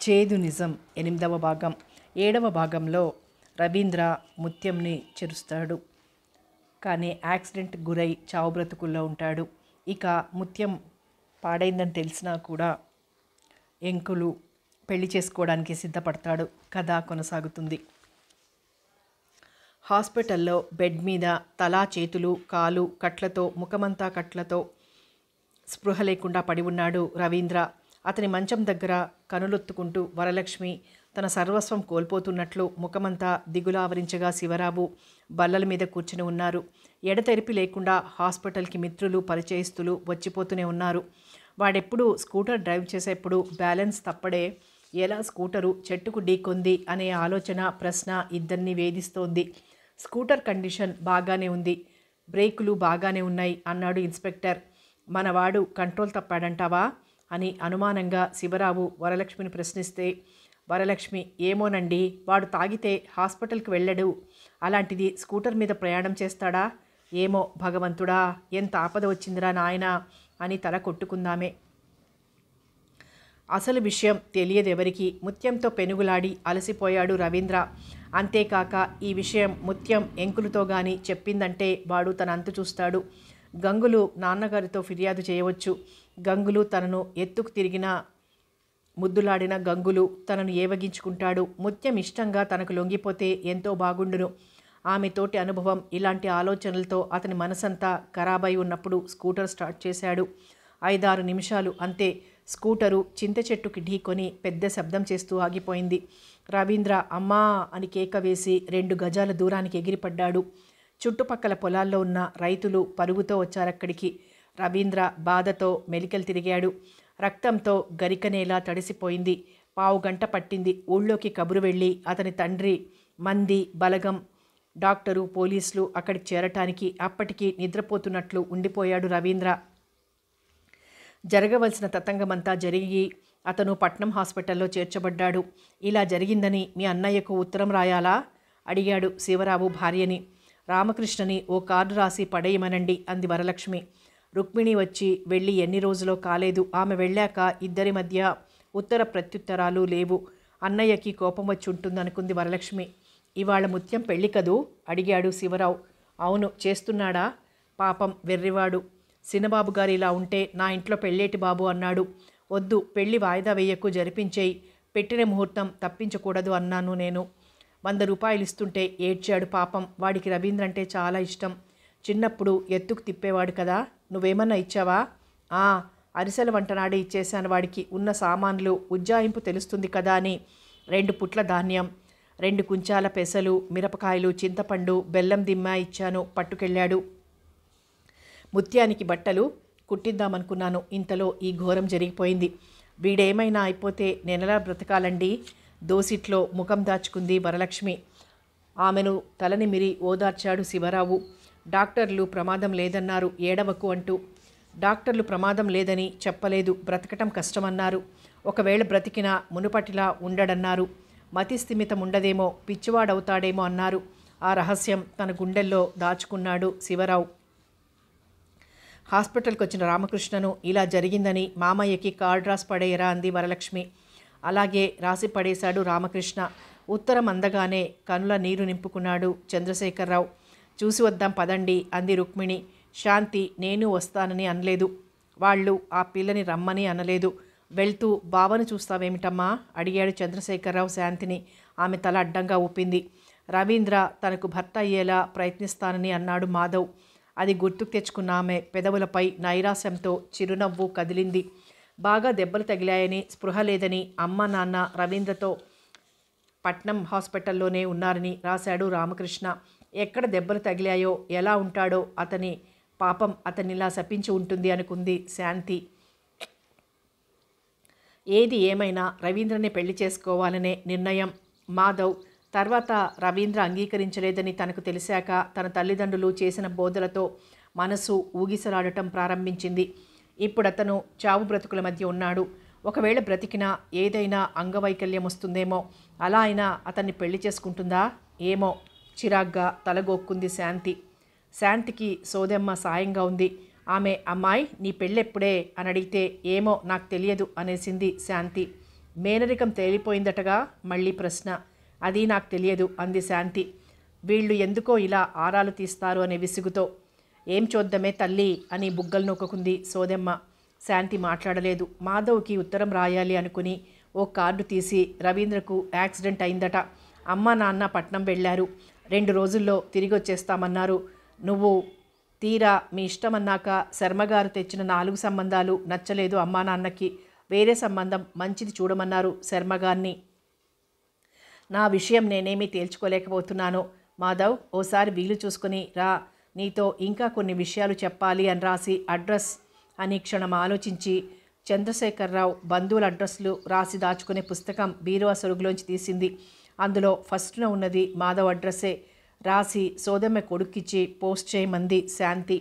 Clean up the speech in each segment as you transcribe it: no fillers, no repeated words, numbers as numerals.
చేదు నిజం 8వ భాగం. 7వ భాగంలో రవీంద్ర ముత్యంని చెరుస్తాడు. కానీ యాక్సిడెంట్ గురై చావు బ్రతుకుల్లో ఉంటాడు. ఇక ముత్యం పాడైందని తెలిసినా కూడా ఎంకులు పెళ్లి చేసుకోవడానికి సిద్ధపడతాడు. కథ కొనసాగుతుంది. హాస్పిటల్లో బెడ్ మీద తలా చేతులు కాలు కట్లతో ముఖమంతా కట్లతో స్పృహ లేకుండా పడి ఉన్నాడు రవీంద్ర. అతని మంచం దగ్గర కనులొత్తుకుంటూ వరలక్ష్మి తన సర్వస్వం కోల్పోతున్నట్లు ముఖమంతా దిగులావరించగా శివరావు బల్లల మీద కూర్చుని ఉన్నారు. ఎడతెరిపి లేకుండా హాస్పిటల్కి మిత్రులు పరిచయస్తులు వచ్చిపోతూనే ఉన్నారు. వాడెప్పుడు స్కూటర్ డ్రైవ్ చేసేప్పుడు బ్యాలెన్స్ తప్పడే ఎలా స్కూటరు చెట్టుకు ఢీకొంది అనే ఆలోచన ప్రశ్న ఇద్దరిని వేధిస్తోంది. స్కూటర్ కండిషన్ బాగానే ఉంది, బ్రేకులు బాగానే ఉన్నాయి అన్నాడు ఇన్స్పెక్టర్. మనవాడు కంట్రోల్ తప్పాడంటావా అని అనుమానంగా శివరావు వరలక్ష్మిని ప్రశ్నిస్తే, వరలక్ష్మి ఏమోనండి, వాడు తాగితే హాస్పిటల్కి వెళ్ళడు, అలాంటిది స్కూటర్ మీద ప్రయాణం చేస్తాడా? ఏమో భగవంతుడా, ఎంత ఆపద వచ్చిందిరా నాయనా అని తల కొట్టుకుందామే. అసలు విషయం తెలియదెవరికి. ముత్యంతో పెనుగులాడి అలసిపోయాడు రవీంద్ర. అంతేకాక ఈ విషయం ముత్యం ఎంకులతో గాని చెప్పిందంటే వాడు తన అంతు చూస్తాడు. గంగులు నాన్నగారితో ఫిర్యాదు చేయవచ్చు. గంగులు తనను ఎత్తుకు తిరిగిన ముద్దులాడిన గంగులు తనను ఏవగించుకుంటాడు. ముత్యం ఇష్టంగా తనకు లొంగిపోతే ఎంతో బాగుండును. ఆమెతోటి అనుభవం ఇలాంటి ఆలోచనలతో అతని మనసంతా ఖరాబై ఉన్నప్పుడు స్కూటర్ స్టార్ట్ చేశాడు. 5-6 నిమిషాలు అంతే. స్కూటరు చింత చెట్టుకి ఢీకొని పెద్ద శబ్దం చేస్తూ ఆగిపోయింది. రవీంద్ర అమ్మా అని కేక వేసి 2 గజాల దూరానికి ఎగిరిపడ్డాడు. చుట్టుపక్కల పొలాల్లో ఉన్న రైతులు పరుగుతో వచ్చారక్కడికి. రవీంద్ర బాధతో మెలికలు తిరిగాడు. రక్తంతో గరికనేలా తడిసిపోయింది. 1/2 గంట పట్టింది ఊళ్ళోకి కబురు వెళ్ళి అతని తండ్రి మంది బలగం డాక్టరు పోలీసులు అక్కడికి చేరటానికి. అప్పటికి నిద్రపోతున్నట్లు ఉండిపోయాడు రవీంద్ర. జరగవలసిన తతంగమంతా జరిగి అతను పట్నం హాస్పిటల్లో చేర్చబడ్డాడు. ఇలా జరిగిందని మీ అన్నయ్యకు ఉత్తరం రాయాలా అడిగాడు శివరావు భార్యని. రామకృష్ణని ఓ కార్డు రాసి పడేయమనండి అంది వరలక్ష్మి. రుక్మిణి వచ్చి వెళ్ళి ఎన్ని రోజులో కాలేదు. ఆమె వెళ్ళాక ఇద్దరి మధ్య ఉత్తర ప్రత్యుత్తరాలు లేవు. అన్నయ్యకి కోపం వచ్చి ఉంటుందనుకుంది వరలక్ష్మి. ఇవాళ ముత్యం పెళ్ళి కదూ అడిగాడు శివరావు. అవును, చేస్తున్నాడా? పాపం వెర్రివాడు. సినబాబు గారు ఇలా ఉంటే నా ఇంట్లో పెళ్ళేటి బాబు అన్నాడు. వద్దు, పెళ్లి వాయిదా వేయకు, జరిపించేయి, పెట్టిన ముహూర్తం తప్పించకూడదు అన్నాను నేను. 100 రూపాయలు ఇస్తుంటే ఏడ్చాడు పాపం. వాడికి రవీంద్ర అంటే చాలా ఇష్టం. చిన్నప్పుడు ఎత్తుకు తిప్పేవాడు కదా. నువ్వేమన్నా ఇచ్చావా? అరిసెల వంటనాడే ఇచ్చేశాను. వాడికి ఉన్న సామాన్లు ఉజ్జాయింపు తెలుస్తుంది కదా అని 2 పుట్ల ధాన్యం, 2 కుంచాల పెసలు, మిరపకాయలు, చింతపండు, బెల్లం దిమ్మ ఇచ్చాను. పట్టుకెళ్ళాడు. ముత్యానికి బట్టలు కుట్టిద్దామనుకున్నాను. ఇంతలో ఈ ఘోరం జరిగిపోయింది. వీడేమైనా అయిపోతే నేనెలా బ్రతకాలండి? దోసిట్లో ముఖం దాచుకుంది వరలక్ష్మి. ఆమెను తలనిమిరి ఓదార్చాడు శివరావు. డాక్టర్లు ప్రమాదం లేదన్నారు, ఏడవకు అంటూ. డాక్టర్లు ప్రమాదం లేదని చెప్పలేదు, బ్రతకటం కష్టమన్నారు. ఒకవేళ బ్రతికినా మునుపటిలా ఉండడన్నారు. మతి స్థిమితం ఉండదేమో, పిచ్చివాడవుతాడేమో అన్నారు. ఆ రహస్యం తన గుండెల్లో దాచుకున్నాడు శివరావు. హాస్పిటల్కి వచ్చిన రామకృష్ణను ఇలా జరిగిందని మామయ్యకి కార్డు రాసి పడేయరా అంది వరలక్ష్మి. అలాగే రాసి పడేశాడు రామకృష్ణ. ఉత్తరం అందగానే కనుల నీరు నింపుకున్నాడు చంద్రశేఖరరావు. చూసి వద్దాం పదండి అంది రుక్మిణి. శాంతి నేను వస్తానని అనలేదు. వాళ్ళు ఆ పిల్లని రమ్మని అనలేదు. వెళ్తూ బావను చూస్తావేమిటమ్మా అడిగాడు చంద్రశేఖరరావు శాంతిని. ఆమె తల అడ్డంగా ఊపింది. రవీంద్ర తనకు భర్త అయ్యేలా ప్రయత్నిస్తానని అన్నాడు మాధవ్. అది గుర్తుకు తెచ్చుకున్న ఆమె పెదవులపై నైరాశ్యంతో చిరునవ్వు కదిలింది. బాగా దెబ్బలు తగిలాయని, స్పృహ లేదని అమ్మ నాన్న రవీంద్రతో పట్నం హాస్పిటల్లోనే ఉన్నారని రాశాడు రామకృష్ణ. ఎక్కడ దెబ్బలు తగిలాయో, ఎలా ఉంటాడో అతని పాపం అతనిలా శపించి ఉంటుంది అనుకుంది శాంతి. ఏది ఏమైనా రవీంద్రని పెళ్లి చేసుకోవాలనే నిర్ణయం. మాధవ్ తర్వాత రవీంద్ర అంగీకరించలేదని తనకు తెలిసాక తన తల్లిదండ్రులు చేసిన బోధలతో మనసు ఊగిసలాడటం ప్రారంభించింది. ఇప్పుడు అతను చావు బ్రతుకుల మధ్య ఉన్నాడు. ఒకవేళ బ్రతికినా ఏదైనా అంగవైకల్యం వస్తుందేమో. అలా అయినా అతన్ని పెళ్లి చేసుకుంటుందా ఏమో. చిరాగ్గా తలగొక్కుంది శాంతి. శాంతికి సోదెమ్మ సాయంగా ఉంది. ఆమె అమ్మాయి నీ పెళ్ళెప్పుడే అని అడిగితే ఏమో నాకు తెలియదు అనేసింది శాంతి. మేనరికం తేలిపోయిందటగా మళ్ళీ ప్రశ్న. అది నాకు తెలియదు అంది శాంతి. వీళ్ళు ఎందుకో ఇలా ఆరాలు తీస్తారు అనే విసుగుతో. ఏం చూద్దామే తల్లి అని బుగ్గలు నొక్కుంది సోదెమ్మ. శాంతి మాట్లాడలేదు. మాధవ్కి ఉత్తరం రాయాలి అనుకుని ఓ కార్డు తీసి, రవీంద్రకు యాక్సిడెంట్ అయిందట, అమ్మ నాన్న పట్నం వెళ్ళారు, 2 రోజుల్లో తిరిగి వచ్చేస్తామన్నారు, నువ్వు తీరా మీ ఇష్టమన్నాక శర్మగారు తెచ్చిన 4 సంబంధాలు నచ్చలేదు అమ్మా నాన్నకి, వేరే సంబంధం మంచిది చూడమన్నారు శర్మగారిని. నా విషయం నేనేమీ తేల్చుకోలేకపోతున్నాను. మాధవ్, ఓసారి వీలు చూసుకుని రా, నీతో ఇంకా కొన్ని విషయాలు చెప్పాలి అని రాసి అడ్రస్ అని క్షణం ఆలోచించి చంద్రశేఖరరావు బంధువుల అడ్రస్లు రాసి దాచుకునే పుస్తకం బీరువా సొరుగులోంచి తీసింది. అందులో ఫస్ట్న ఉన్నది మాధవ్ అడ్రస్సే. రాసి సోదమ్మ కొడుక్కిచ్చి పోస్ట్ చేయమంది శాంతి.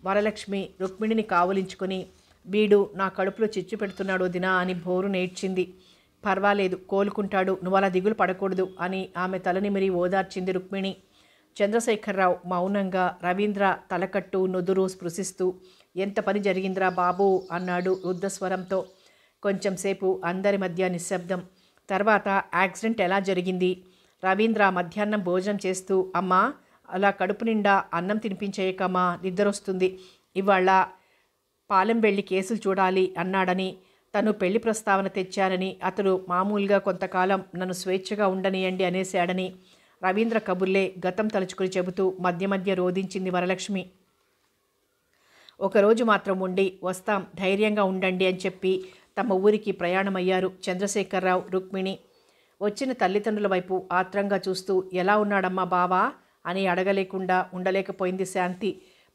వరలక్ష్మి రుక్మిణిని కావలించుకొని, వీడు నా కడుపులో చిచ్చు పెడుతున్నాడు వదినా అని బోరు నేడ్చింది. పర్వాలేదు, కోలుకుంటాడు, నువ్వు అలా దిగులు పడకూడదు అని ఆమె తలనిమిరి ఓదార్చింది రుక్మిణి. చంద్రశేఖరరావు మౌనంగా రవీంద్ర తలకట్టు నుదురు స్పృశిస్తూ, ఎంత పని జరిగిందిరా బాబు అన్నాడు రుద్ధస్వరంతో. కొంచెంసేపు అందరి మధ్య నిశ్శబ్దం. తర్వాత యాక్సిడెంట్ ఎలా జరిగింది? రవీంద్ర మధ్యాహ్నం భోజనం చేస్తూ, అమ్మా అలా కడుపు నిండా అన్నం తినిపించేయకమ్మా, నిద్రొస్తుంది, ఇవాళ పాలెం వెళ్ళి కేసులు చూడాలి అన్నాడని, తను పెళ్లి ప్రస్తావన తెచ్చానని, అతడు మామూలుగా కొంతకాలం నన్ను స్వేచ్ఛగా ఉండనియండి అనేశాడని రవీంద్ర కబుర్లే గతం తలుచుకుని చెబుతూ మధ్య మధ్య రోధించింది వరలక్ష్మి. ఒకరోజు మాత్రం ఉండి వస్తాం, ధైర్యంగా ఉండండి అని చెప్పి తమ ఊరికి ప్రయాణమయ్యారు చంద్రశేఖరరావు, రుక్మిణి. వచ్చిన తల్లిదండ్రుల వైపు ఆత్రంగా చూస్తూ, ఎలా ఉన్నాడమ్మా బావా అని అడగలేకుండా ఉండలేకపోయింది శాంతి.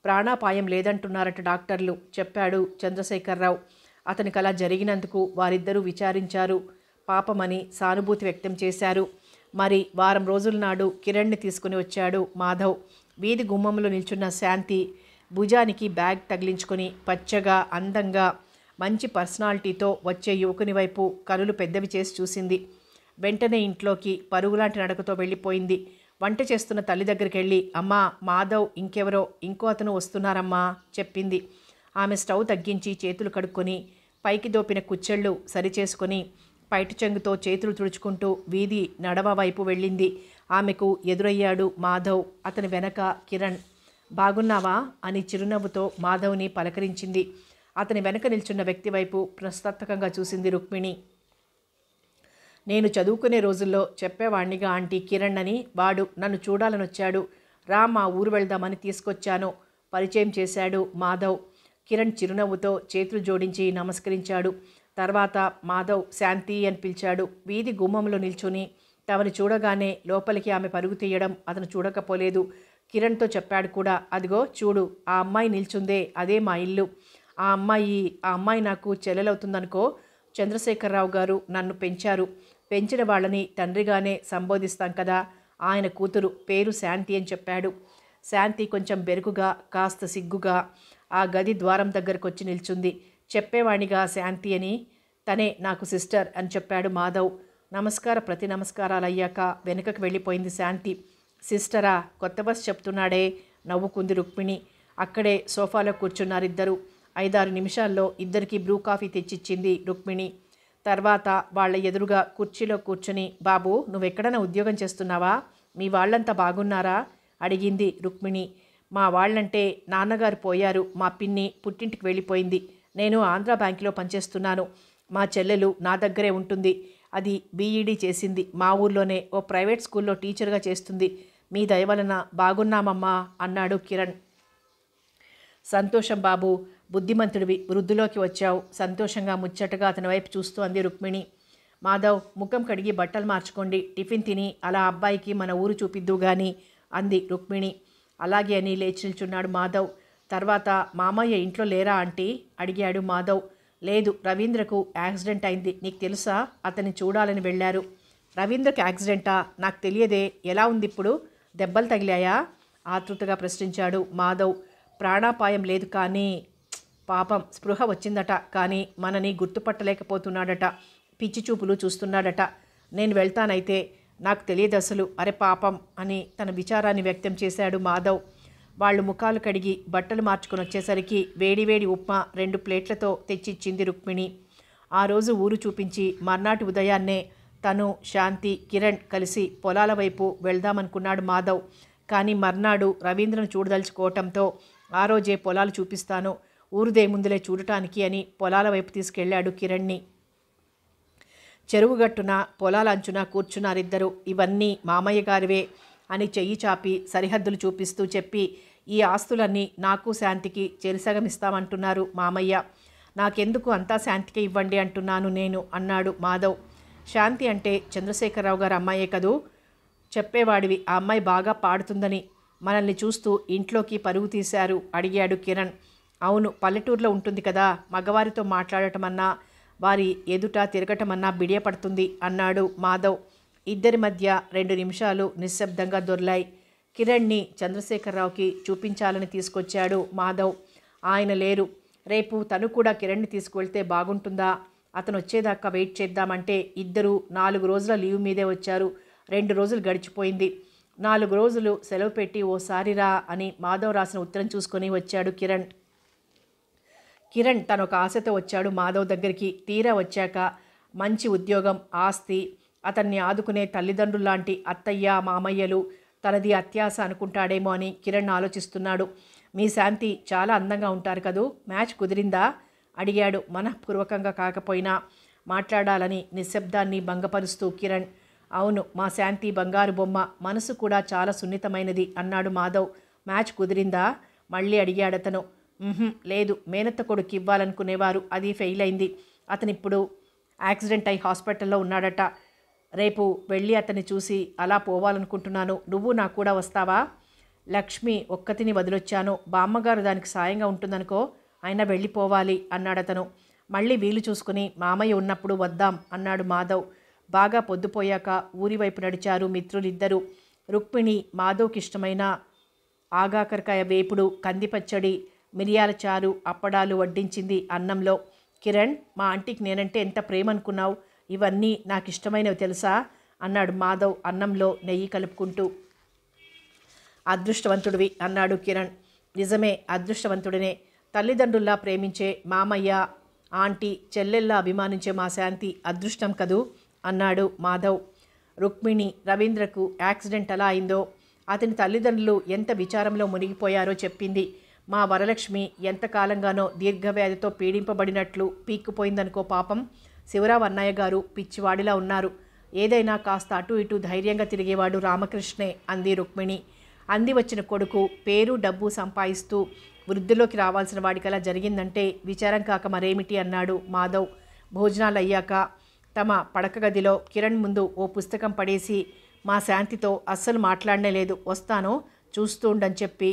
ప్రాణాపాయం లేదంటున్నారట డాక్టర్లు, చెప్పాడు చంద్రశేఖరరావు. అతనికి అలా జరిగినందుకు వారిద్దరూ విచారించారు, పాపమని సానుభూతి వ్యక్తం చేశారు. మరి వారం రోజుల నాడు కిరణ్ని తీసుకుని వచ్చాడు మాధవ్. వీధి గుమ్మంలో నిల్చున్న శాంతి భుజానికి బ్యాగ్ తగిలించుకొని పచ్చగా అందంగా మంచి పర్సనాలిటీతో వచ్చే యువకుని వైపు కనులు పెద్దవి చేసి చూసింది. వెంటనే ఇంట్లోకి పరుగులాంటి నడకతో వెళ్ళిపోయింది. వంట చేస్తున్న తల్లి దగ్గరికి వెళ్ళి, అమ్మా మాధవ్ ఇంకెవరో ఇంకో అతను వస్తున్నారమ్మా చెప్పింది. ఆమె స్టవ్ తగ్గించి చేతులు కడుక్కొని పైకి దోపిన కుచ్చెళ్ళు సరిచేసుకొని పైటి చెంగుతో చేతులు తుడుచుకుంటూ వీధి నడవ వైపు వెళ్ళింది. ఆమెకు ఎదురయ్యాడు మాధవ్. అతని వెనక కిరణ్. బాగున్నావా అని చిరునవ్వుతో మాధవ్ని పలకరించింది. అతని వెనక నిల్చున్న వ్యక్తి వైపు ప్రశ్నార్థకంగా చూసింది రుక్మిణి. నేను చదువుకునే రోజుల్లో చెప్పేవాణ్ణిగా ఆంటీ కిరణ్ అని, వాడు నన్ను చూడాలని వచ్చాడు, రా మా ఊరు వెళ్దామని తీసుకొచ్చాను, పరిచయం చేశాడు మాధవ్. కిరణ్ చిరునవ్వుతో చేతులు జోడించి నమస్కరించాడు. తర్వాత మాధవ్ శాంతి అని పిలిచాడు. వీధి గుమ్మంలో నిల్చుని తమని చూడగానే లోపలికి ఆమె పరుగు తీయడం అతను చూడకపోలేదు. కిరణ్తో చెప్పాడు కూడా, అదిగో చూడు, ఆ అమ్మాయి నిల్చుందే, అదే మా ఇల్లు, ఆ అమ్మాయి నాకు చెల్లెలవుతుందనుకో, చంద్రశేఖరరావు గారు నన్ను పెంచారు, పెంచిన వాళ్ళని తండ్రిగానే సంబోధిస్తాం కదా, ఆయన కూతురు, పేరు శాంతి అని చెప్పాడు. శాంతి కొంచెం బెరుకుగా కాస్త సిగ్గుగా ఆ గది ద్వారం దగ్గరకు వచ్చి నిల్చుంది. చెప్పేవాణిగా శాంతి అని, తనే నాకు సిస్టర్ అని చెప్పాడు మాధవ్. ప్రతి నమస్కారాలు అయ్యాక వెనుకకు వెళ్ళిపోయింది శాంతి. సిస్టరా, కొత్త బస్ చెప్తున్నాడే నవ్వుకుంది రుక్మిణి. అక్కడే సోఫాలో కూర్చున్నారిద్దరు. 5-6 నిమిషాల్లో ఇద్దరికి బ్రూ కాఫీ తెచ్చిచ్చింది రుక్మిణి. తర్వాత వాళ్ళ ఎదురుగా కుర్చీలో కూర్చుని, బాబు నువ్వెక్కడైనా ఉద్యోగం చేస్తున్నావా, మీ వాళ్ళంతా బాగున్నారా అడిగింది రుక్మిణి. మా వాళ్ళంటే నాన్నగారు పోయారు, మా పిన్ని పుట్టింటికి వెళ్ళిపోయింది, నేను ఆంధ్రా బ్యాంకులో పనిచేస్తున్నాను, మా చెల్లెలు నా దగ్గరే ఉంటుంది, అది బీఈడీ చేసింది, మా ఊర్లోనే ఓ ప్రైవేట్ స్కూల్లో టీచర్గా చేస్తుంది, మీ దయ వలన బాగున్నామమ్మా అన్నాడు కిరణ్. సంతోషం బాబు, బుద్ధిమంతుడివి, వృద్ధిలోకి వచ్చావు, సంతోషంగా ముచ్చటగా అతని వైపు చూస్తూ అంది రుక్మిణి. మాధవ్, ముఖం కడిగి బట్టలు మార్చుకోండి, టిఫిన్ తిని అలా అబ్బాయికి మన ఊరు చూపిద్దు గాని అంది రుక్మిణి. అలాగే అని లేచి నిల్చున్నాడు మాధవ్. తర్వాత మామయ్య ఇంట్లో లేరా ఆంటీ అడిగాడు మాధవ్. లేదు, రవీంద్రకు యాక్సిడెంట్ అయింది, నీకు తెలుసా, అతన్ని చూడాలని వెళ్ళారు. రవీంద్రకు యాక్సిడెంటా, నాకు తెలియదే, ఎలా ఉంది ఇప్పుడు, దెబ్బలు తగిలాయా ఆతృతగా ప్రశ్నించాడు మాధవ్. ప్రాణాపాయం లేదు కానీ పాపం స్పృహ వచ్చిందట, కానీ మనని గుర్తుపట్టలేకపోతున్నాడట, పిచ్చి చూపులు చూస్తున్నాడట, నేను వెళ్తానైతే, నాకు తెలియదు అసలు, అరే పాపం అని తన విచారాన్ని వ్యక్తం చేశాడు మాధవ్. వాళ్ళు ముఖాలు కడిగి బట్టలు మార్చుకొని వచ్చేసరికి వేడివేడి ఉప్మా 2 ప్లేట్లతో తెచ్చిచ్చింది రుక్మిణి. ఆ రోజు ఊరు చూపించి మర్నాటి ఉదయాన్నే తను, శాంతి, కిరణ్ కలిసి పొలాల వైపు వెళ్దామనుకున్నాడు మాధవ్. కానీ మర్నాడు రవీంద్రను చూడదలుచుకోవటంతో ఆ రోజే పొలాలు చూపిస్తాను, ఊరుదేముందులే చూడటానికి అని పొలాల వైపు తీసుకెళ్లాడు కిరణ్ని. చెరువుగట్టున పొలాల అంచున కూర్చున్నారిద్దరు. ఇవన్నీ మామయ్య గారివే అని చెయ్యి చాపి సరిహద్దులు చూపిస్తూ చెప్పి, ఈ ఆస్తులన్నీ నాకు శాంతికి చెరిసగమిస్తామంటున్నారు మామయ్య. నాకెందుకు అంతా శాంతికి ఇవ్వండి అంటున్నాను నేను అన్నాడు మాధవ్. శాంతి అంటే చంద్రశేఖరరావు గారు అమ్మాయే కదూ, చెప్పేవాడివి ఆ అమ్మాయి బాగా పాడుతుందని మనల్ని చూస్తూ ఇంట్లోకి పరుగు తీశారు అడిగాడు కిరణ్. అవును, పల్లెటూరులో ఉంటుంది కదా, మగవారితో మాట్లాడటమన్నా వారి ఎదుట తిరగటమన్నా బిడియపడుతుంది అన్నాడు మాధవ్. ఇద్దరి మధ్య 2 నిమిషాలు నిశ్శబ్దంగా దొర్లాయి. కిరణ్ని చంద్రశేఖరరావుకి చూపించాలని తీసుకొచ్చాడు మాధవ్. ఆయన లేరు. రేపు తను కూడా కిరణ్ని తీసుకువెళ్తే బాగుంటుందా? అతను వచ్చేదాకా వెయిట్ చేద్దామంటే ఇద్దరు 4 రోజుల లీవ్ మీదే వచ్చారు. 2 రోజులు గడిచిపోయింది. 4 రోజులు సెలవు పెట్టి ఓసారి రా అని మాధవ్ రాసిన ఉత్తరం చూసుకొని వచ్చాడు కిరణ్. తనొక ఆశతో వచ్చాడు మాధవ్ దగ్గరికి. తీరా వచ్చాక మంచి ఉద్యోగం, ఆస్తి, అతన్ని ఆదుకునే తల్లిదండ్రుల్లాంటి అత్తయ్య, మామయ్యలు, తనది అత్యాశ అనుకుంటాడేమో అని కిరణ్ ఆలోచిస్తున్నాడు. మీ శాంతి చాలా అందంగా ఉంటారు కదూ, మ్యాచ్ కుదిరిందా అడిగాడు మనఃపూర్వకంగా కాకపోయినా మాట్లాడాలని నిశ్శబ్దాన్ని భంగపరుస్తూ కిరణ్. అవును, మా శాంతి బంగారు బొమ్మ, మనసు కూడా చాలా సున్నితమైనది అన్నాడు మాధవ్. మ్యాచ్ కుదిరిందా మళ్ళీ అడిగాడతను. లేదు, మేనత్త కొడుకు ఇవ్వాలనుకునేవారు, అది ఫెయిల్ అయింది. అతనిప్పుడు యాక్సిడెంట్ అయి హాస్పిటల్లో ఉన్నాడట. రేపు వెళ్ళి అతన్ని చూసి అలా పోవాలనుకుంటున్నాను. నువ్వు నాకు కూడా వస్తావా? లక్ష్మి ఒక్కతిని వదిలొచ్చాను, బామ్మగారు దానికి సాయంగా ఉంటుందనుకో, అయినా వెళ్ళిపోవాలి అన్నాడతను. మళ్ళీ వీలు చూసుకుని మామయ్య ఉన్నప్పుడు వద్దాం అన్నాడు మాధవ్. బాగా పొద్దుపోయాక ఊరి వైపు నడిచారు మిత్రులిద్దరూ. రుక్మిణి మాధవ్కి ఇష్టమైన ఆగాకరకాయ వేపుడు, కందిపచ్చడి, మిరియాల చారు, అప్పడాలు వడ్డించింది అన్నంలో. కిరణ్, మా ఆంటీకి నేనంటే ఎంత ప్రేమ అనుకున్నావు, ఇవన్నీ నాకు ఇష్టమైనవి తెలుసా అన్నాడు మాధవ్ అన్నంలో నెయ్యి కలుపుకుంటూ. అదృష్టవంతుడివి అన్నాడు కిరణ్. నిజమే, అదృష్టవంతుడినే. తల్లిదండ్రుల్లా ప్రేమించే మామయ్య, ఆంటీ, చెల్లెల్లా అభిమానించే మా శాంతి అదృష్టం కదూ అన్నాడు మాధవ్. రుక్మిణి, రవీంద్రకు యాక్సిడెంట్ ఎలా అయిందో, అతని తల్లిదండ్రులు ఎంత విచారంలో మునిగిపోయారో చెప్పింది. మా వరలక్ష్మి ఎంతకాలంగానో దీర్ఘవ్యాధితో పీడింపబడినట్లు పీక్కుపోయిందనుకో పాపం. శివరావు అన్నయ్య గారు పిచ్చివాడిలా ఉన్నారు. ఏదైనా కాస్త అటు ఇటు ధైర్యంగా తిరిగేవాడు రామకృష్ణే అంది రుక్మిణి. అంది వచ్చిన కొడుకు పేరు డబ్బు సంపాదిస్తూ వృద్ధిలోకి రావాల్సిన వాడికలా జరిగిందంటే విచారం కాక మరేమిటి అన్నాడు మాధవ్. భోజనాలు అయ్యాక తమ పడక గదిలో కిరణ్ ముందు ఓ పుస్తకం పడేసి, మా శాంతితో అస్సలు మాట్లాడనే లేదు, వస్తాను చూస్తూ ఉండని చెప్పి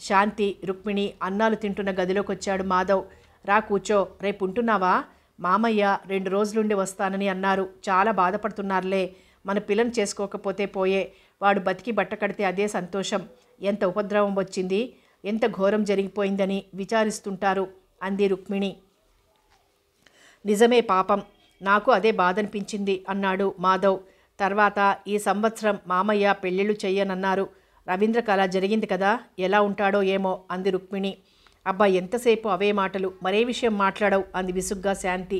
శాంతి, రుక్మిణి అన్నాలు తింటున్న గదిలోకి వచ్చాడు మాధవ్. రా కూర్చో, రేపు ఉంటున్నావా? మామయ్య 2 రోజులుండి వస్తానని అన్నారు. చాలా బాధపడుతున్నారులే. మన పిల్లని చేసుకోకపోతే పోయే, వాడు బతికి బట్ట కడితే అదే సంతోషం. ఎంత ఉపద్రవం వచ్చింది, ఎంత ఘోరం జరిగిపోయిందని విచారిస్తుంటారు అంది రుక్మిణి. నిజమే పాపం, నాకు అదే బాధ అనిపించింది అన్నాడు మాధవ్. తర్వాత ఈ సంవత్సరం మామయ్య పెళ్ళిళ్ళు చెయ్యనన్నారు. రవీంద్రకు అలా జరిగింది కదా, ఎలా ఉంటాడో ఏమో అంది రుక్మిణి. అబ్బా, ఎంతసేపు అవే మాటలు, మరే విషయం మాట్లాడవు అంది విసుగ్గా శాంతి.